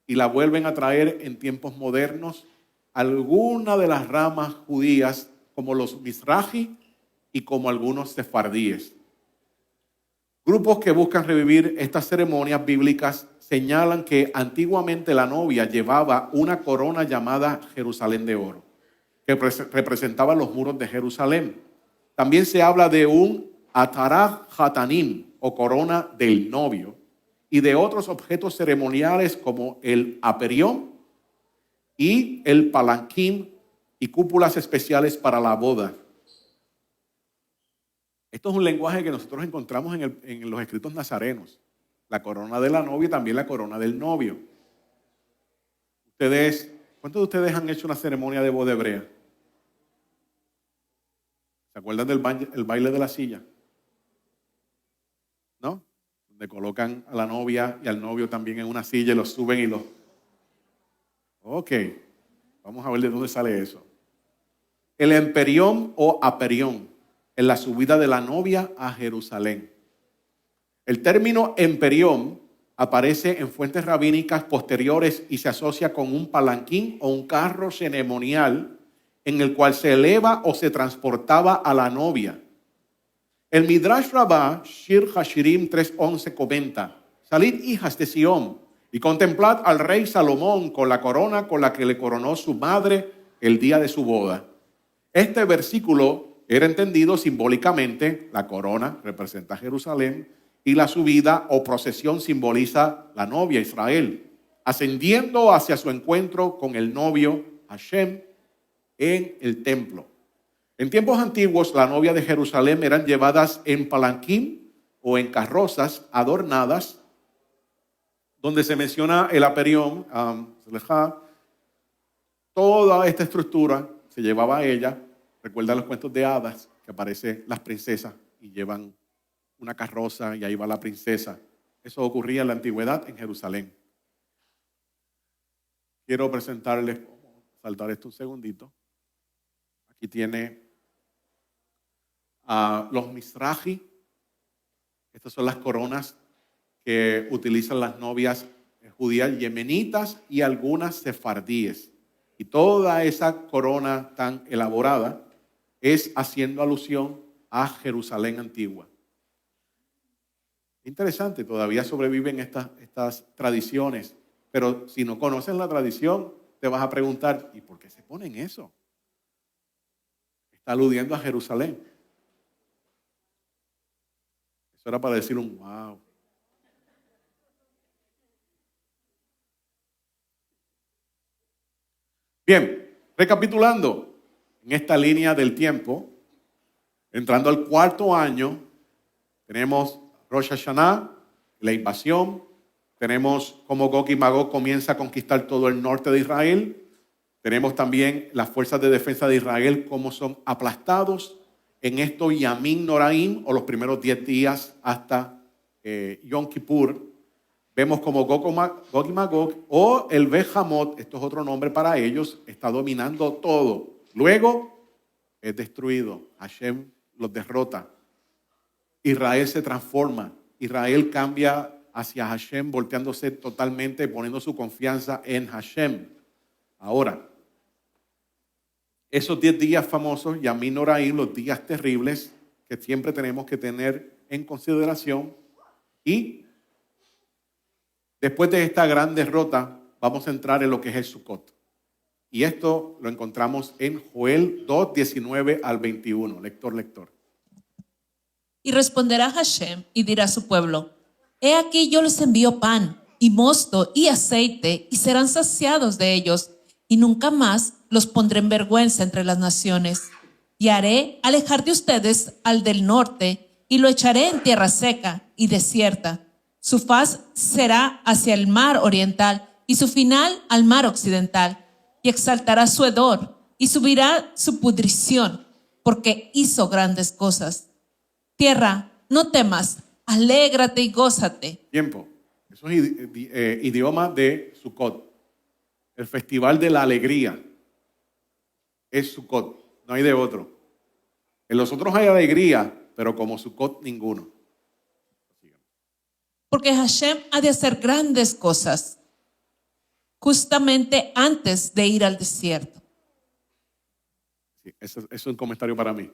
y la vuelven a traer en tiempos modernos algunas de las ramas judías como los Mizrahi y como algunos sefardíes. Grupos que buscan revivir estas ceremonias bíblicas señalan que antiguamente la novia llevaba una corona llamada Jerusalén de oro, que representaba los muros de Jerusalén. También se habla de un Atarah Hatanim, o corona del novio, y de otros objetos ceremoniales como el aperión y el palanquín y cúpulas especiales para la boda. Esto es un lenguaje que nosotros encontramos en los escritos nazarenos. La corona de la novia y también la corona del novio. ¿Cuántos de ustedes han hecho una ceremonia de boda hebrea? ¿Se acuerdan del baile de la silla? ¿No? Donde colocan a la novia y al novio también en una silla y los suben y los... Ok, vamos a ver de dónde sale eso. El emperión o aperión, en la subida de la novia a Jerusalén. El término emperión aparece en fuentes rabínicas posteriores y se asocia con un palanquín o un carro ceremonial en el cual se eleva o se transportaba a la novia. El Midrash Rabbah, Shir Hashirim 3:11 comenta, salid hijas de Sión y contemplad al rey Salomón con la corona con la que le coronó su madre el día de su boda. Este versículo era entendido simbólicamente, la corona representa Jerusalén y la subida o procesión simboliza la novia Israel, ascendiendo hacia su encuentro con el novio Hashem en el templo. En tiempos antiguos, la novia de Jerusalén eran llevadas en palanquín o en carrozas adornadas, donde se menciona el aperión, toda esta estructura se llevaba a ella. Recuerda los cuentos de hadas, que aparecen las princesas y llevan una carroza y ahí va la princesa. Eso ocurría en la antigüedad en Jerusalén. Quiero presentarles, saltar esto un segundito. Aquí tiene a los Mizrahi. Estas son las coronas que utilizan las novias judías yemenitas y algunas sefardíes. Y toda esa corona tan elaborada es haciendo alusión a Jerusalén antigua. Interesante, todavía sobreviven estas tradiciones, pero si no conoces la tradición, te vas a preguntar, ¿y por qué se ponen eso? Está aludiendo a Jerusalén. Eso era para decir un wow. Bien, recapitulando, en esta línea del tiempo, entrando al cuarto año, tenemos Rosh Hashanah, la invasión, tenemos cómo Gog y Magog comienza a conquistar todo el norte de Israel, tenemos también las fuerzas de defensa de Israel, cómo son aplastados, en esto Yamim Noraim, o los primeros 10 días hasta Yom Kippur, vemos como Gog y Magog, o el Behamot, esto es otro nombre para ellos, está dominando todo. Luego es destruido, Hashem los derrota. Israel se transforma, Israel cambia hacia Hashem, volteándose totalmente, poniendo su confianza en Hashem. Ahora, esos 10 días famosos, Yamim Noraim, los días terribles, que siempre tenemos que tener en consideración. Y después de esta gran derrota, vamos a entrar en lo que es el Sukkot. Y esto lo encontramos en Joel 2, 19 al 21. Lector. Y responderá Hashem y dirá a su pueblo: He aquí yo les envío pan y mosto y aceite, y serán saciados de ellos, y nunca más los pondré en vergüenza entre las naciones. Y haré alejar de ustedes al del norte, y lo echaré en tierra seca y desierta. Su faz será hacia el mar oriental, y su final al mar occidental. Y exaltará su hedor, y subirá su pudrición, porque hizo grandes cosas. Tierra, no temas, alégrate y gózate. Tiempo. Eso es idioma de Sukkot. El festival de la alegría es Sukkot. No hay de otro. En los otros hay alegría, pero como Sukkot ninguno. Porque Hashem ha de hacer grandes cosas, justamente antes de ir al desierto. Sí, eso es un comentario para mí.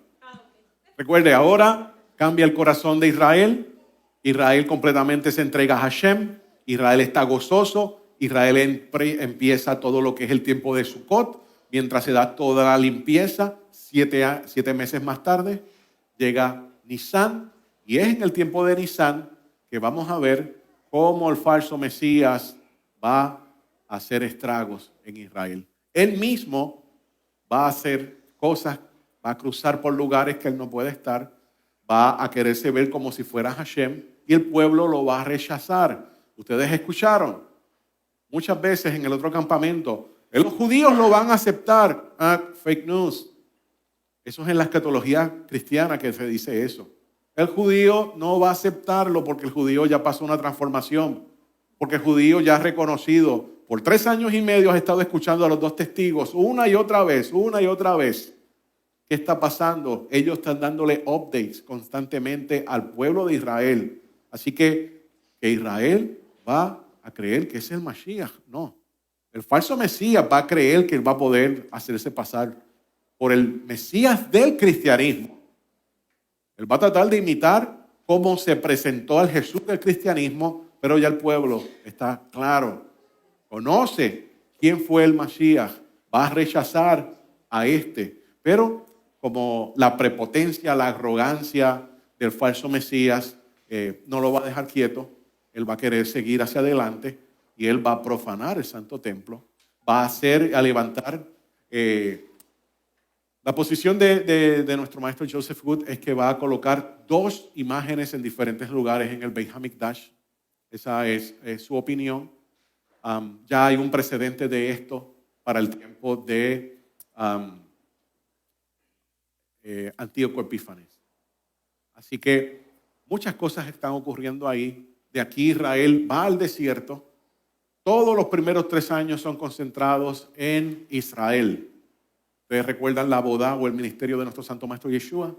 Recuerde, ahora cambia el corazón de Israel. Israel completamente se entrega a Hashem. Israel está gozoso. Israel empieza todo lo que es el tiempo de Sukkot. Mientras se da toda la limpieza, 7 meses más tarde, llega Nisan. Y es en el tiempo de Nisan que vamos a ver cómo el falso Mesías va a hacer estragos en Israel. Él mismo va a hacer cosas, va a cruzar por lugares que él no puede estar, va a quererse ver como si fuera Hashem y el pueblo lo va a rechazar. Ustedes escucharon muchas veces en el otro campamento, los judíos lo van a aceptar. Fake news. Eso es en la escatología cristiana que se dice eso. El judío no va a aceptarlo porque el judío ya pasó una transformación, porque el judío ya ha reconocido. Por 3 años y medio has estado escuchando a los 2 testigos una y otra vez. ¿Qué está pasando? Ellos están dándole updates constantemente al pueblo de Israel. Así que Israel va a creer que es el Mashiach. No. El falso Mesías va a creer que él va a poder hacerse pasar por el Mesías del cristianismo. Él va a tratar de imitar cómo se presentó al Jesús del cristianismo, pero ya el pueblo está claro. Conoce quién fue el Mashiach. Va a rechazar a este. Pero como la prepotencia, la arrogancia del falso Mesías no lo va a dejar quieto, él va a querer seguir hacia adelante y él va a profanar el santo templo. Va a levantar. La posición de nuestro maestro Joseph Wood es que va a colocar 2 imágenes en diferentes lugares en el Beit HaMikdash. Esa es su opinión. Ya hay un precedente de esto para el tiempo de Antíoco Epífanes. Así que muchas cosas están ocurriendo ahí. De aquí Israel va al desierto. Todos los primeros 3 años son concentrados en Israel. ¿Ustedes recuerdan la boda o el ministerio de nuestro Santo Maestro Yeshua?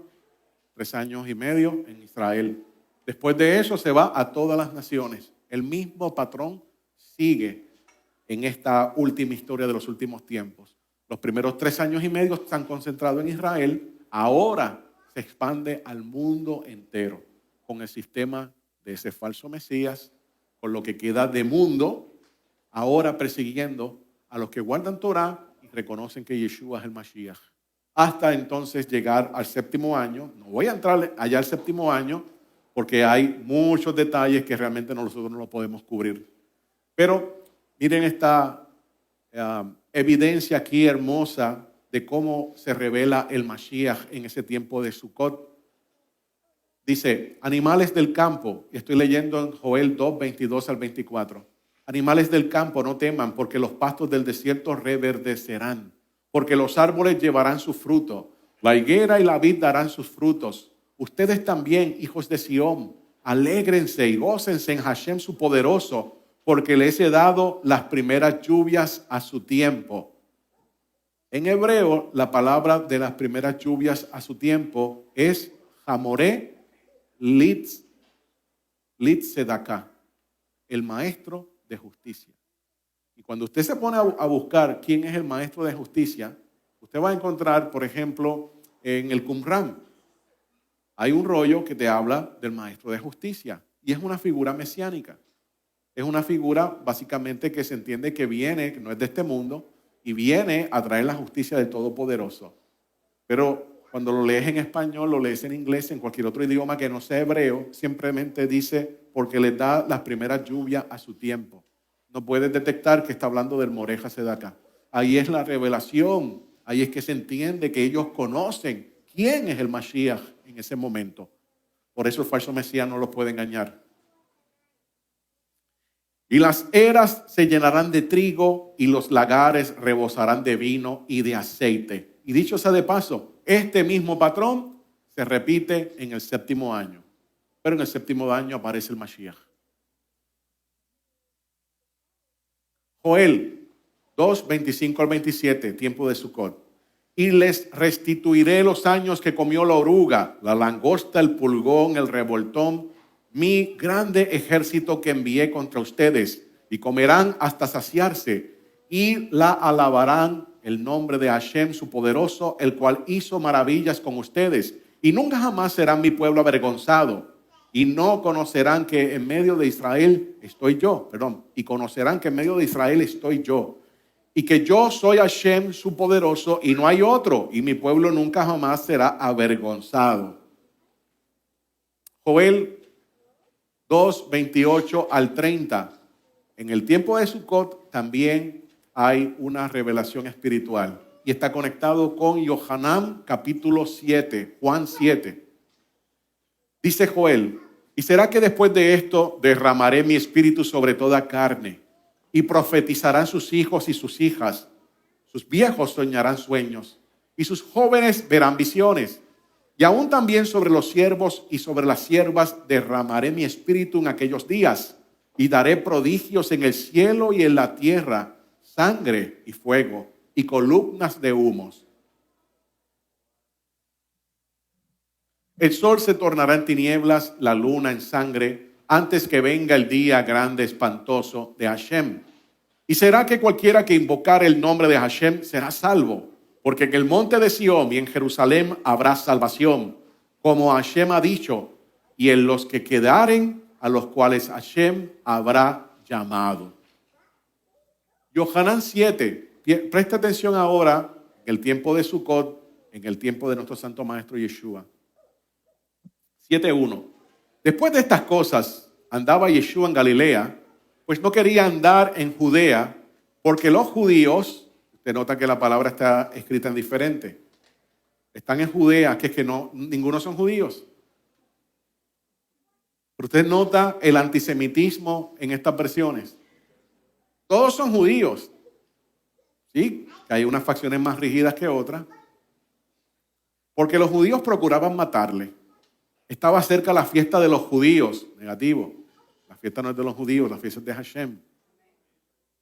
3 años y medio en Israel. Después de eso se va a todas las naciones. El mismo patrón sigue en esta última historia de los últimos tiempos. Los primeros 3 años y medio están concentrados en Israel. Ahora se expande al mundo entero con el sistema de ese falso Mesías, con lo que queda de mundo, ahora persiguiendo a los que guardan Torah y reconocen que Yeshua es el Mashiach. Hasta entonces llegar al 7º año. No voy a entrar allá al 7º año porque hay muchos detalles que realmente nosotros no lo podemos cubrir. Pero miren esta evidencia aquí hermosa de cómo se revela el Mashiach en ese tiempo de Sukkot. Dice, animales del campo, y estoy leyendo en Joel 2, 22 al 24. Animales del campo, no teman, porque los pastos del desierto reverdecerán, porque los árboles llevarán su fruto, la higuera y la vid darán sus frutos. Ustedes también, hijos de Sión, alégrense y gócense en Hashem su poderoso, porque les he dado las primeras lluvias a su tiempo. En hebreo, la palabra de las primeras lluvias a su tiempo es Hamoré Litz Sedaká, el maestro de justicia. Y cuando usted se pone a buscar quién es el maestro de justicia, usted va a encontrar, por ejemplo, en el Qumran, hay un rollo que te habla del maestro de justicia y es una figura mesiánica. Es una figura básicamente que se entiende que viene, que no es de este mundo, y viene a traer la justicia del Todopoderoso. Pero Cuando lo lees en español, lo lees en inglés, en cualquier otro idioma que no sea hebreo, simplemente dice porque les da las primeras lluvias a su tiempo. No puedes detectar que está hablando del Morej HaTzedakah. Ahí es la revelación, ahí es que se entiende que ellos conocen quién es el Mashiach en ese momento. Por eso el falso Mesías no los puede engañar. Y las eras se llenarán de trigo y los lagares rebosarán de vino y de aceite. Y dicho sea de paso, este mismo patrón se repite en el 7º año. Pero en el 7º año aparece el Mashiach. Joel 2, 25 al 27, tiempo de Sucot. Y les restituiré los años que comió la oruga, la langosta, el pulgón, el revoltón, mi grande ejército que envié contra ustedes, y comerán hasta saciarse, y la alabarán el nombre de Hashem, su poderoso, el cual hizo maravillas con ustedes, y nunca jamás serán mi pueblo avergonzado, y no conocerán que en medio de Israel estoy yo, y conocerán que en medio de Israel estoy yo, y que yo soy Hashem, su poderoso, y no hay otro, y mi pueblo nunca jamás será avergonzado. Joel 2, 28 al 30. En el tiempo de Sucot también hay una revelación espiritual y está conectado con Yohanan capítulo 7, Juan 7. Dice Joel, y será que después de esto derramaré mi espíritu sobre toda carne y profetizarán sus hijos y sus hijas, sus viejos soñarán sueños y sus jóvenes verán visiones. Y aún también sobre los siervos y sobre las siervas derramaré mi espíritu en aquellos días y daré prodigios en el cielo y en la tierra, sangre y fuego y columnas de humos. El sol se tornará en tinieblas, la luna en sangre, antes que venga el día grande espantoso de Hashem. Y será que cualquiera que invocar el nombre de Hashem será salvo. Porque en el monte de Sión y en Jerusalén habrá salvación, como Hashem ha dicho, y en los que quedaren, a los cuales Hashem habrá llamado. Yohanan 7, presta atención ahora, en el tiempo de Sucot, en el tiempo de nuestro Santo Maestro Yeshua. 7:1. Después de estas cosas, andaba Yeshua en Galilea, pues no quería andar en Judea, porque los judíos... Usted nota que la palabra está escrita en diferente. Están en Judea, que es que no, ninguno son judíos. Pero usted nota el antisemitismo en estas versiones. Todos son judíos. Sí, que hay unas facciones más rígidas que otras. Porque los judíos procuraban matarle. Estaba cerca la fiesta de los judíos. Negativo. La fiesta no es de los judíos, la fiesta es de Hashem.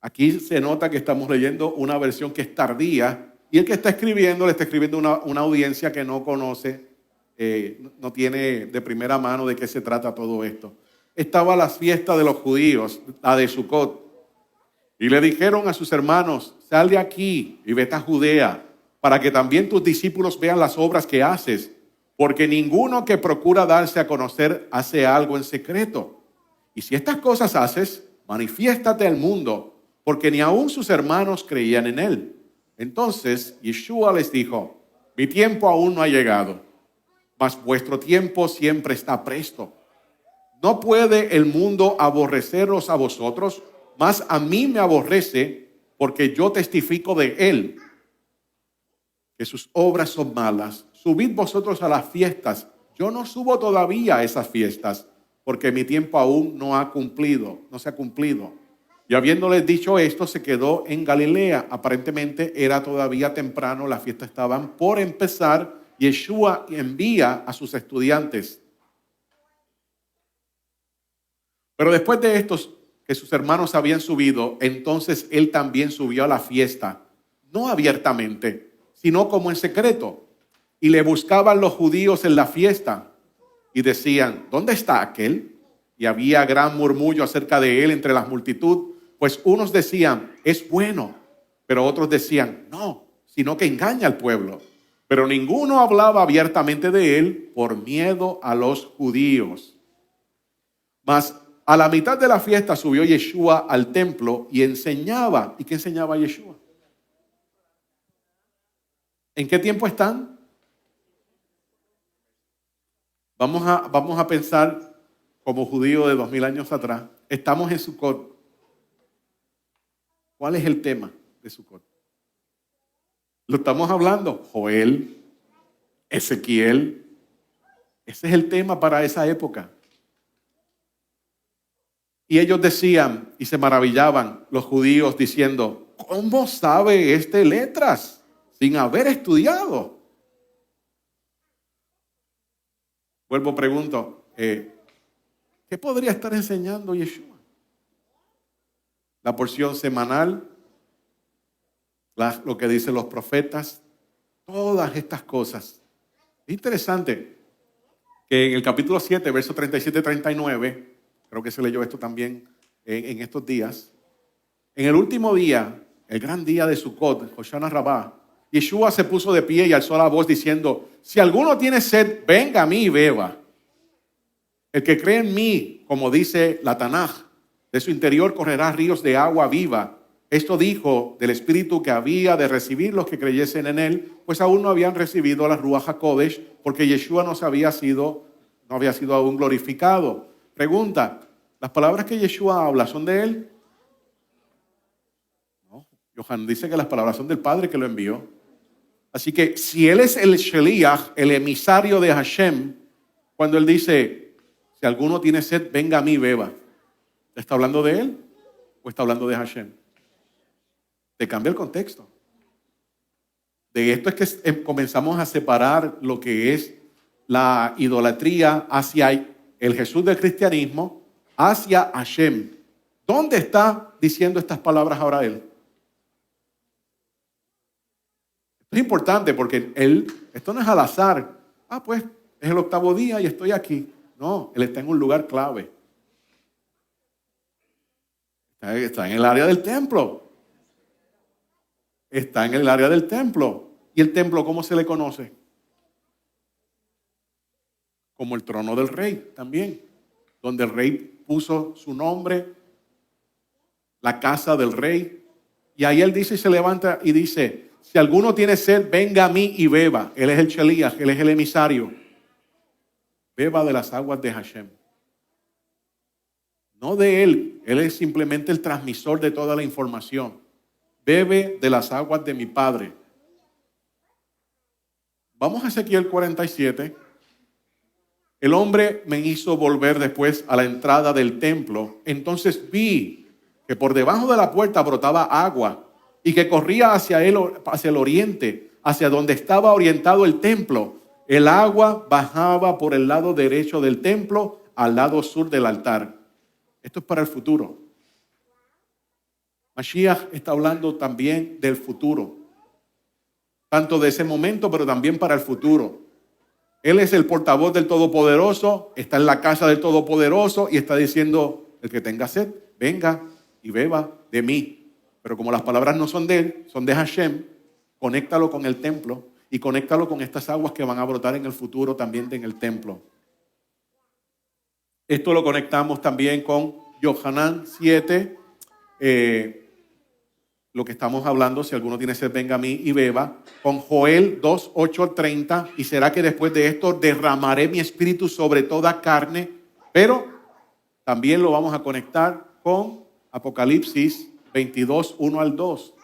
Aquí se nota que estamos leyendo una versión que es tardía y el que está escribiendo le está escribiendo una audiencia que no conoce, no tiene de primera mano de qué se trata todo esto. Estaba la fiesta de los judíos, la de Sucot, y le dijeron a sus hermanos, sal de aquí y vete a Judea para que también tus discípulos vean las obras que haces, porque ninguno que procura darse a conocer hace algo en secreto. Y si estas cosas haces, manifiéstate al mundo, porque ni aun sus hermanos creían en él. Entonces Yeshua les dijo, mi tiempo aún no ha llegado, mas vuestro tiempo siempre está presto. No puede el mundo aborreceros a vosotros, mas a mí me aborrece, porque yo testifico de él, que sus obras son malas. Subid vosotros a las fiestas. Yo no subo todavía a esas fiestas, porque mi tiempo aún no se ha cumplido. Y habiéndoles dicho esto, se quedó en Galilea. Aparentemente era todavía temprano, las fiestas estaban por empezar. Yeshua envía a sus estudiantes. Pero después de estos, que sus hermanos habían subido, entonces él también subió a la fiesta, no abiertamente, sino como en secreto. Y le buscaban los judíos en la fiesta y decían, ¿dónde está aquel? Y había gran murmullo acerca de él entre la multitud. Pues unos decían, es bueno, pero otros decían, no, sino que engaña al pueblo. Pero ninguno hablaba abiertamente de él por miedo a los judíos. Mas a la mitad de la fiesta subió Yeshua al templo y enseñaba. ¿Y qué enseñaba Yeshua? ¿En qué tiempo están? Vamos a pensar como judío de 2000 años atrás. Estamos en Sukkot. ¿Cuál es el tema de Sukkot? Lo estamos hablando. Joel, Ezequiel. Ese es el tema para esa época. Y ellos decían y se maravillaban, los judíos, diciendo, ¿cómo sabe este letras sin haber estudiado? Vuelvo, pregunto, ¿qué podría estar enseñando Yeshua? La porción semanal, lo que dicen los profetas, todas estas cosas. Es interesante que en el capítulo 7, versos 37 y 39, creo que se leyó esto también en estos días, en el último día, el gran día de Sukkot, Hoshana Rabbah, Yeshua se puso de pie y alzó la voz diciendo, si alguno tiene sed, venga a mí y beba. El que cree en mí, como dice la Tanaj, de su interior correrá ríos de agua viva. Esto dijo del Espíritu que había de recibir los que creyesen en él, pues aún no habían recibido la Ruach HaKodesh, porque Yeshua no había sido aún glorificado. Pregunta, ¿las palabras que Yeshua habla son de él? No, Yohanan dice que las palabras son del Padre que lo envió. Así que si él es el Sheliach, el emisario de Hashem, cuando él dice, si alguno tiene sed, venga a mí y beba, ¿está hablando de él o está hablando de Hashem? Te cambia el contexto. De esto es que comenzamos a separar lo que es la idolatría hacia el Jesús del cristianismo, hacia Hashem. ¿Dónde está diciendo estas palabras ahora él? Esto es importante porque esto no es al azar. Pues es el 8º día y estoy aquí. No, él está en un lugar clave. Está en el área del templo. Está en el área del templo. ¿Y el templo cómo se le conoce? Como el trono del rey también. Donde el rey puso su nombre, la casa del rey. Y ahí él dice y se levanta y dice, si alguno tiene sed, venga a mí y beba. Él es el Sheliach, él es el emisario. Beba de las aguas de Hashem. No de él es simplemente el transmisor de toda la información. Bebe de las aguas de mi Padre. Vamos a Ezequiel 47. El hombre me hizo volver después a la entrada del templo. Entonces vi que por debajo de la puerta brotaba agua y que corría hacia el oriente, hacia donde estaba orientado el templo. El agua bajaba por el lado derecho del templo al lado sur del altar. Esto es para el futuro. Mashiach está hablando también del futuro. Tanto de ese momento, pero también para el futuro. Él es el portavoz del Todopoderoso, está en la casa del Todopoderoso y está diciendo, el que tenga sed, venga y beba de mí. Pero como las palabras no son de él, son de Hashem, conéctalo con el templo y conéctalo con estas aguas que van a brotar en el futuro también en el templo. Esto lo conectamos también con Yohanan 7, lo que estamos hablando, si alguno tiene sed, venga a mí y beba, con Joel 2, 8, 30, y será que después de esto derramaré mi espíritu sobre toda carne, pero también lo vamos a conectar con Apocalipsis 22, 1 al 2.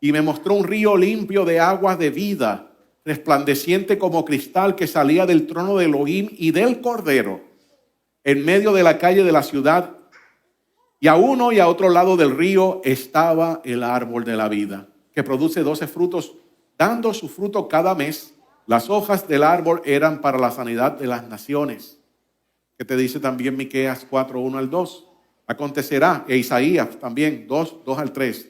Y me mostró un río limpio de aguas de vida, resplandeciente como cristal, que salía del trono de Elohim y del Cordero, en medio de la calle de la ciudad. Y a uno y a otro lado del río estaba el árbol de la vida, que produce 12 frutos, dando su fruto cada mes. Las hojas del árbol eran para la sanidad de las naciones. Que te dice también Miqueas 4, 1 al 2. Acontecerá, e Isaías también 2, 2 al 3.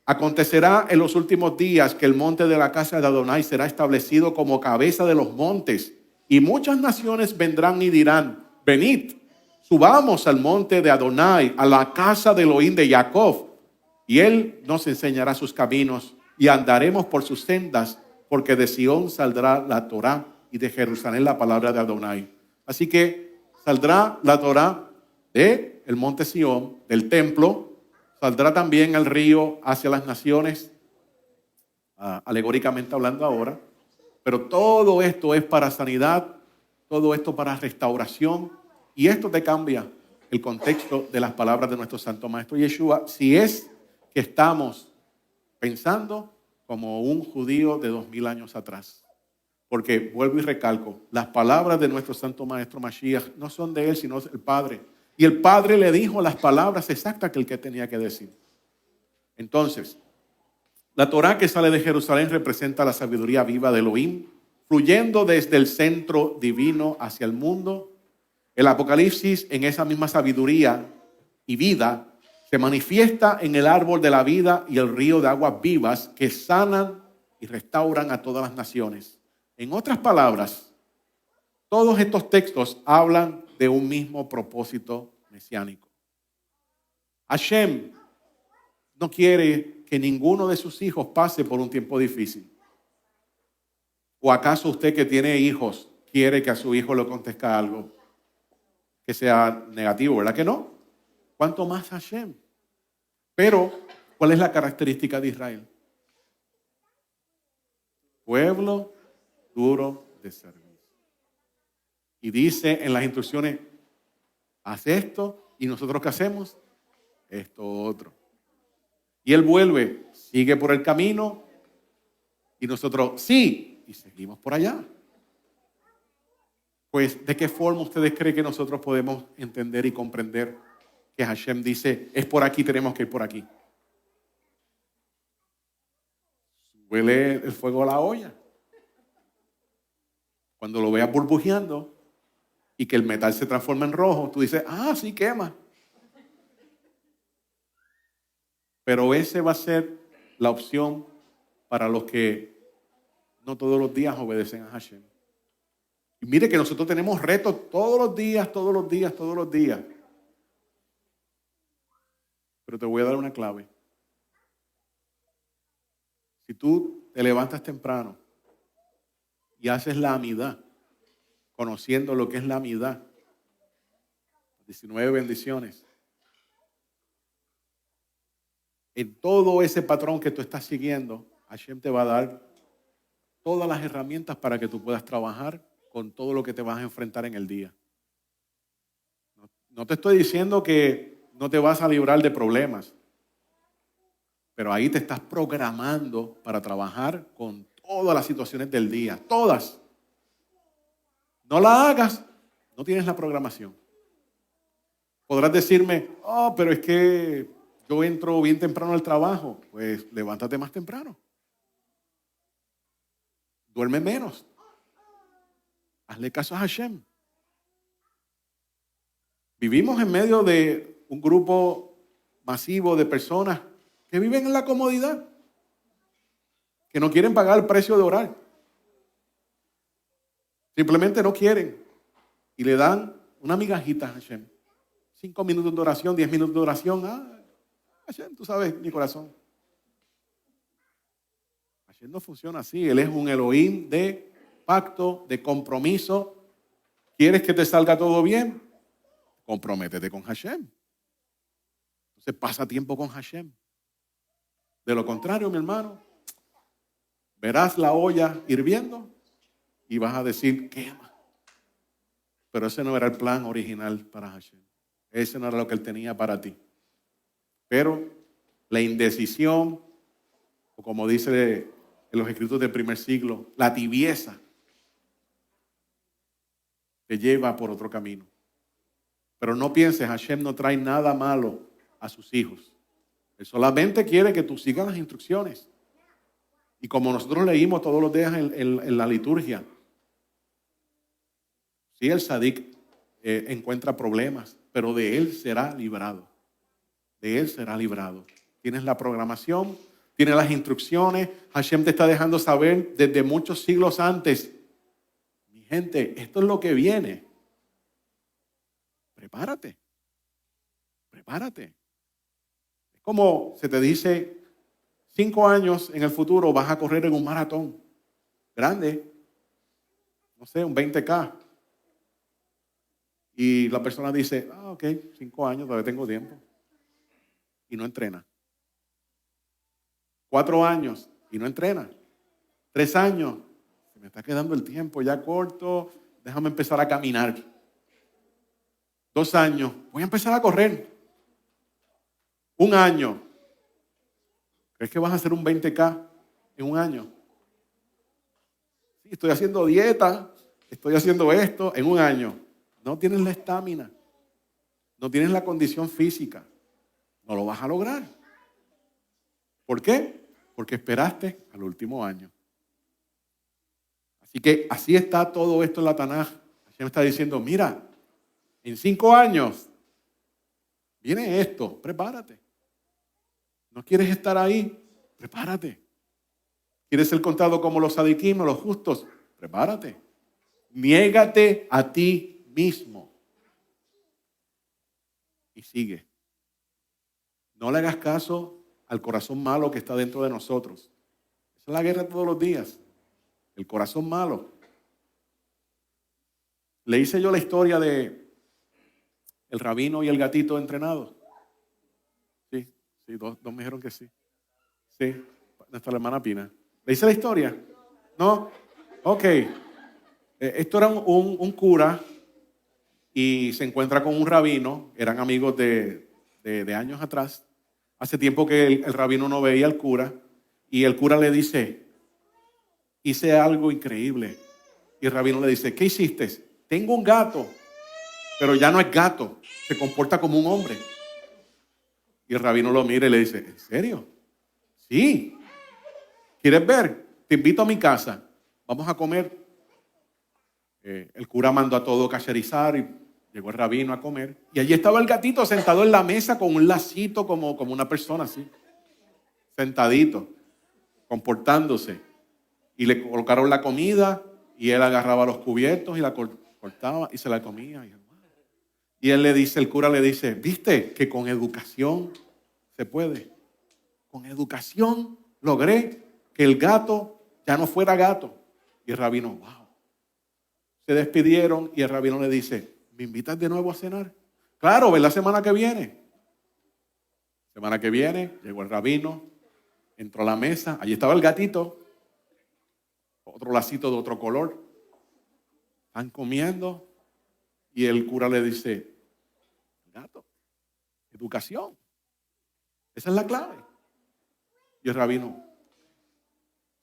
Acontecerá en los últimos días que el monte de la casa de Adonai será establecido como cabeza de los montes, y muchas naciones vendrán y dirán, venid, subamos al monte de Adonai, a la casa de Elohim de Jacob, y él nos enseñará sus caminos y andaremos por sus sendas, porque de Sión saldrá la Torá y de Jerusalén la palabra de Adonai. Así que saldrá la Torá de el monte Sión, del templo, saldrá también el río hacia las naciones, alegóricamente hablando ahora, pero todo esto es para sanidad todo esto para restauración. Y esto te cambia el contexto de las palabras de nuestro Santo Maestro Yeshua, si es que estamos pensando como un judío de 2000 años atrás. Porque, vuelvo y recalco, las palabras de nuestro Santo Maestro Mashiach no son de él, sino del Padre. Y el Padre le dijo las palabras exactas que él tenía que decir. Entonces, la Torá que sale de Jerusalén representa la sabiduría viva de Elohim, fluyendo desde el centro divino hacia el mundo. El Apocalipsis, en esa misma sabiduría y vida, se manifiesta en el árbol de la vida y el río de aguas vivas que sanan y restauran a todas las naciones. En otras palabras, todos estos textos hablan de un mismo propósito mesiánico. Hashem no quiere que ninguno de sus hijos pase por un tiempo difícil. ¿O acaso usted que tiene hijos quiere que a su hijo le acontezca algo que sea negativo? ¿Verdad que no? ¿Cuánto más Hashem? Pero, ¿cuál es la característica de Israel? Pueblo duro de servicio. Y dice en las instrucciones, haz esto, y nosotros ¿qué hacemos? Esto otro. Y él vuelve, sigue por el camino, y nosotros sí, y seguimos por allá. Pues, ¿de qué forma ustedes creen que nosotros podemos entender y comprender que Hashem dice, es por aquí, tenemos que ir por aquí? Huele el fuego a la olla. Cuando lo veas burbujeando y que el metal se transforma en rojo, tú dices, ah, sí quema. Pero ese va a ser la opción para los que no todos los días obedecen a Hashem. Y mire que nosotros tenemos retos todos los días, todos los días, todos los días. Pero te voy a dar una clave. Si tú te levantas temprano y haces la amidad, conociendo lo que es la amidad, 19 bendiciones, en todo ese patrón que tú estás siguiendo, Hashem te va a dar todas las herramientas para que tú puedas trabajar con todo lo que te vas a enfrentar en el día. No te estoy diciendo que no te vas a librar de problemas, pero ahí te estás programando para trabajar con todas las situaciones del día, todas. No la hagas, no tienes la programación. Podrás decirme, oh, pero es que yo entro bien temprano al trabajo. Pues levántate más temprano. Duerme menos. Hazle caso a Hashem. Vivimos en medio de un grupo masivo de personas que viven en la comodidad, que no quieren pagar el precio de orar. Simplemente no quieren. Y le dan una migajita a Hashem. 5 minutos de oración, 10 minutos de oración. Ah, Hashem, tú sabes mi corazón. Hashem no funciona así. Él es un Elohim de pacto, de compromiso. ¿Quieres que te salga todo bien? Comprométete con Hashem. Entonces pasa tiempo con Hashem. De lo contrario, mi hermano, verás la olla hirviendo y vas a decir, quema. Pero ese no era el plan original para Hashem. Ese no era lo que él tenía para ti. Pero la indecisión, o como dice en los escritos del primer siglo, la tibieza, te lleva por otro camino. Pero no pienses, Hashem no trae nada malo a sus hijos. Él solamente quiere que tú sigas las instrucciones. Y como nosotros leímos todos los días en la liturgia, sí, el Sadik encuentra problemas, pero de él será librado. De él será librado. Tienes la programación, tienes las instrucciones. Hashem te está dejando saber desde muchos siglos antes. Mi gente, esto es lo que viene. Prepárate. Prepárate. Es como se te dice, 5 años en el futuro vas a correr en un maratón grande. No sé, un 20K. Y la persona dice, ok, 5 años, todavía tengo tiempo. Y no entrena. 4 años y no entrena. 3 años, se me está quedando el tiempo ya corto, déjame empezar a caminar. 2 años, voy a empezar a correr. 1 año, ¿crees que vas a hacer un 20K en 1 año? Sí, estoy haciendo dieta, estoy haciendo esto en 1 año. No tienes la estamina, no tienes la condición física, no lo vas a lograr. ¿Por qué? Porque esperaste al último año. Así que así está todo esto en la Tanaj. Hashem está diciendo, mira, en 5 años viene esto, prepárate. ¿No quieres estar ahí? Prepárate. ¿Quieres ser contado como los sadiquim o los justos? Prepárate. Niégate a ti mismo. Y sigue. No le hagas caso al corazón malo que está dentro de nosotros. Esa es la guerra todos los días. El corazón malo. Le hice yo la historia de el rabino y el gatito entrenados. Sí, dos me dijeron que sí. Sí, nuestra hermana Pina. ¿Le hice la historia? ¿No? Ok. Esto era un cura y se encuentra con un rabino. Eran amigos de años atrás. Hace tiempo que el rabino no veía al cura y el cura le dice, hice algo increíble. Y el rabino le dice, ¿qué hiciste? Tengo un gato, pero ya no es gato, se comporta como un hombre. Y el rabino lo mira y le dice, ¿en serio? Sí. ¿Quieres ver? Te invito a mi casa, vamos a comer. El cura mandó a todo cacherizar y llegó el rabino a comer. Y allí estaba el gatito sentado en la mesa con un lacito como una persona así. Sentadito, comportándose. Y le colocaron la comida y él agarraba los cubiertos y la cortaba y se la comía. Y él le dice, el cura le dice, ¿viste que con educación se puede? Con educación logré que el gato ya no fuera gato. Y el rabino, wow. Se despidieron y el rabino le dice, ¿me invitas de nuevo a cenar? Claro, ven la semana que viene. Semana que viene, llegó el rabino, entró a la mesa, allí estaba el gatito, otro lacito de otro color. Están comiendo y el cura le dice, gato, educación. Esa es la clave. Y el rabino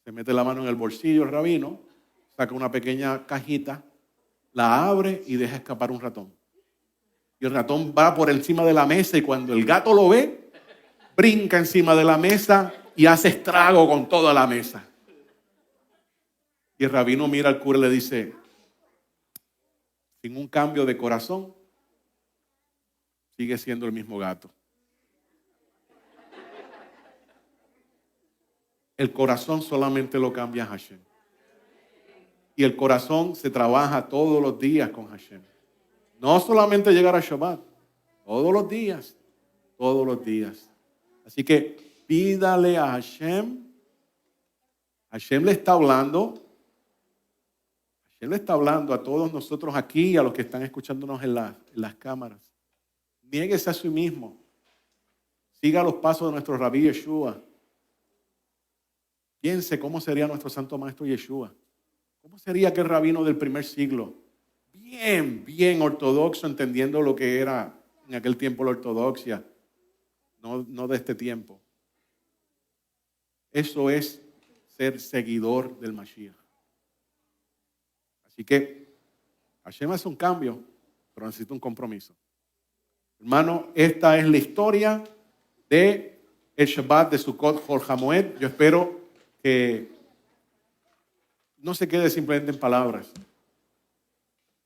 se mete la mano en el bolsillo, el rabino, saca una pequeña cajita, la abre y deja escapar un ratón. Y el ratón va por encima de la mesa y cuando el gato lo ve, brinca encima de la mesa y hace estrago con toda la mesa. Y el rabino mira al cura y le dice, sin un cambio de corazón, sigue siendo el mismo gato. El corazón solamente lo cambia Hashem. Y el corazón se trabaja todos los días con Hashem. No solamente llegar a Shabbat, todos los días, todos los días. Así que pídale a Hashem. Hashem le está hablando. Hashem le está hablando a todos nosotros aquí y a los que están escuchándonos en las cámaras. Niéguese a sí mismo. Siga los pasos de nuestro Rabí Yeshua. Piense cómo sería nuestro Santo Maestro Yeshua. ¿Cómo sería aquel rabino del primer siglo? Bien ortodoxo, entendiendo lo que era en aquel tiempo la ortodoxia, no de este tiempo. Eso es ser seguidor del Mashiach. Así que Hashem hace un cambio, pero necesita un compromiso. Hermano, esta es la historia de el Shabbat de Sukkot Hol HaMoed. Yo espero que no se quede simplemente en palabras.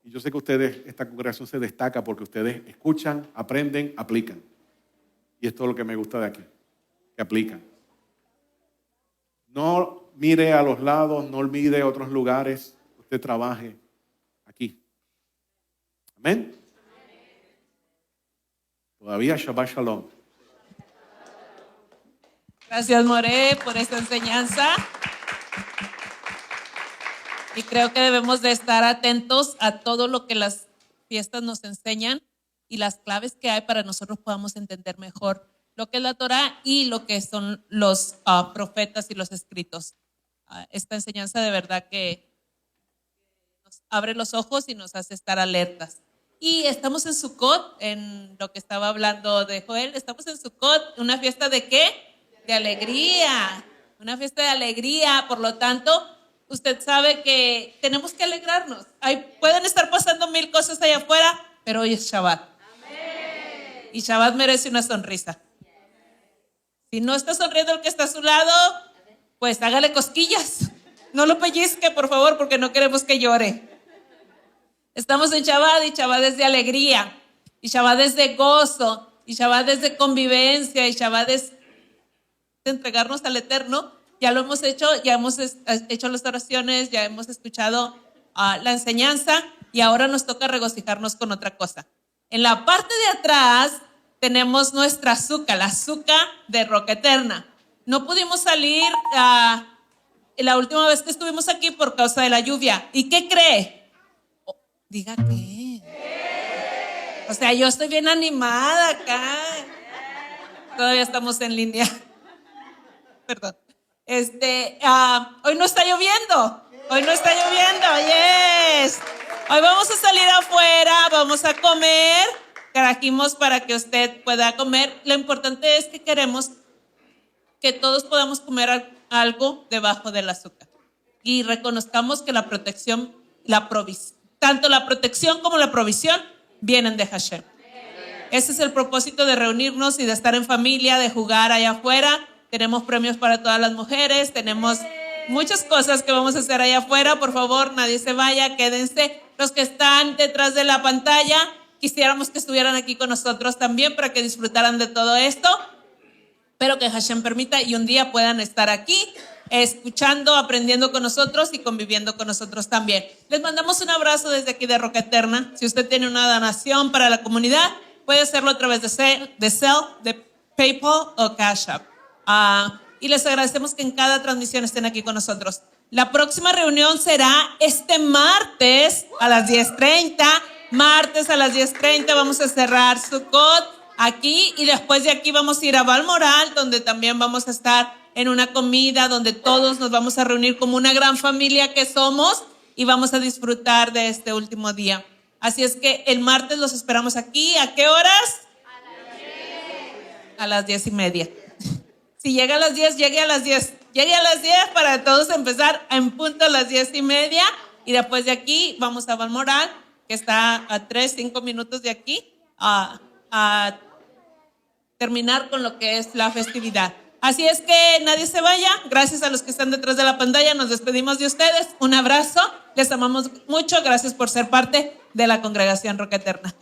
Y yo sé que ustedes, esta congregación se destaca porque ustedes escuchan, aprenden, aplican. Y esto es lo que me gusta de aquí, que aplican. No mire a los lados, no mire a otros lugares, usted trabaje aquí. Amén. Todavía Shabbat Shalom. Gracias, More, por esta enseñanza. Y creo que debemos de estar atentos a todo lo que las fiestas nos enseñan y las claves que hay para nosotros podamos entender mejor lo que es la Torah y lo que son los profetas y los escritos. Esta enseñanza de verdad que abre los ojos y nos hace estar alertas. Y estamos en Sukkot, en lo que estaba hablando de Joel, estamos en Sukkot, una fiesta ¿de qué? De alegría, una fiesta de alegría, por lo tanto, usted sabe que tenemos que alegrarnos. Pueden estar pasando mil cosas allá afuera, pero hoy es Shabbat. Amén. Y Shabbat merece una sonrisa. Si no está sonriendo el que está a su lado, pues hágale cosquillas. No lo pellizque, por favor, porque no queremos que llore. Estamos en Shabbat y Shabbat es de alegría, y Shabbat es de gozo, y Shabbat es de convivencia, y Shabbat es de entregarnos al Eterno. Ya lo hemos hecho, ya hemos hecho las oraciones, ya hemos escuchado la enseñanza y ahora nos toca regocijarnos con otra cosa. En la parte de atrás tenemos nuestra azúcar, la azúcar de Roca Eterna. No pudimos salir la última vez que estuvimos aquí por causa de la lluvia. ¿Y qué cree? Diga qué. O sea, yo estoy bien animada acá. Todavía estamos en línea. Perdón. Hoy no está lloviendo. Hoy no está lloviendo. Yes. Hoy vamos a salir afuera, vamos a comer. Trajimos para que usted pueda comer. Lo importante es que queremos que todos podamos comer algo debajo del azúcar. Y reconozcamos que la protección, tanto la protección como la provisión vienen de Hashem. Ese es el propósito de reunirnos y de estar en familia, de jugar allá afuera. Tenemos premios para todas las mujeres, tenemos muchas cosas que vamos a hacer allá afuera. Por favor, nadie se vaya, quédense. Los que están detrás de la pantalla, quisiéramos que estuvieran aquí con nosotros también para que disfrutaran de todo esto. Pero que Hashem permita y un día puedan estar aquí escuchando, aprendiendo con nosotros y conviviendo con nosotros también. Les mandamos un abrazo desde aquí de Roca Eterna. Si usted tiene una donación para la comunidad, puede hacerlo a través de Zelle, de PayPal o Cash App. Y les agradecemos que en cada transmisión estén aquí con nosotros. La próxima reunión será este martes a las 10:30. Martes a las 10:30 vamos a cerrar Sukkot aquí y después de aquí vamos a ir a Balmoral, donde también vamos a estar en una comida donde todos nos vamos a reunir como una gran familia que somos y vamos a disfrutar de este último día. Así es que el martes los esperamos aquí. ¿A qué horas? A las 10:30. Si llega a las 10, llegue a las 10. Llegue a las 10 para todos empezar en punto a las 10:30. Y después de aquí vamos a Balmoral, que está a 3-5 minutos de aquí, a terminar con lo que es la festividad. Así es que nadie se vaya. Gracias a los que están detrás de la pantalla. Nos despedimos de ustedes. Un abrazo. Les amamos mucho. Gracias por ser parte de la Congregación Roca Eterna.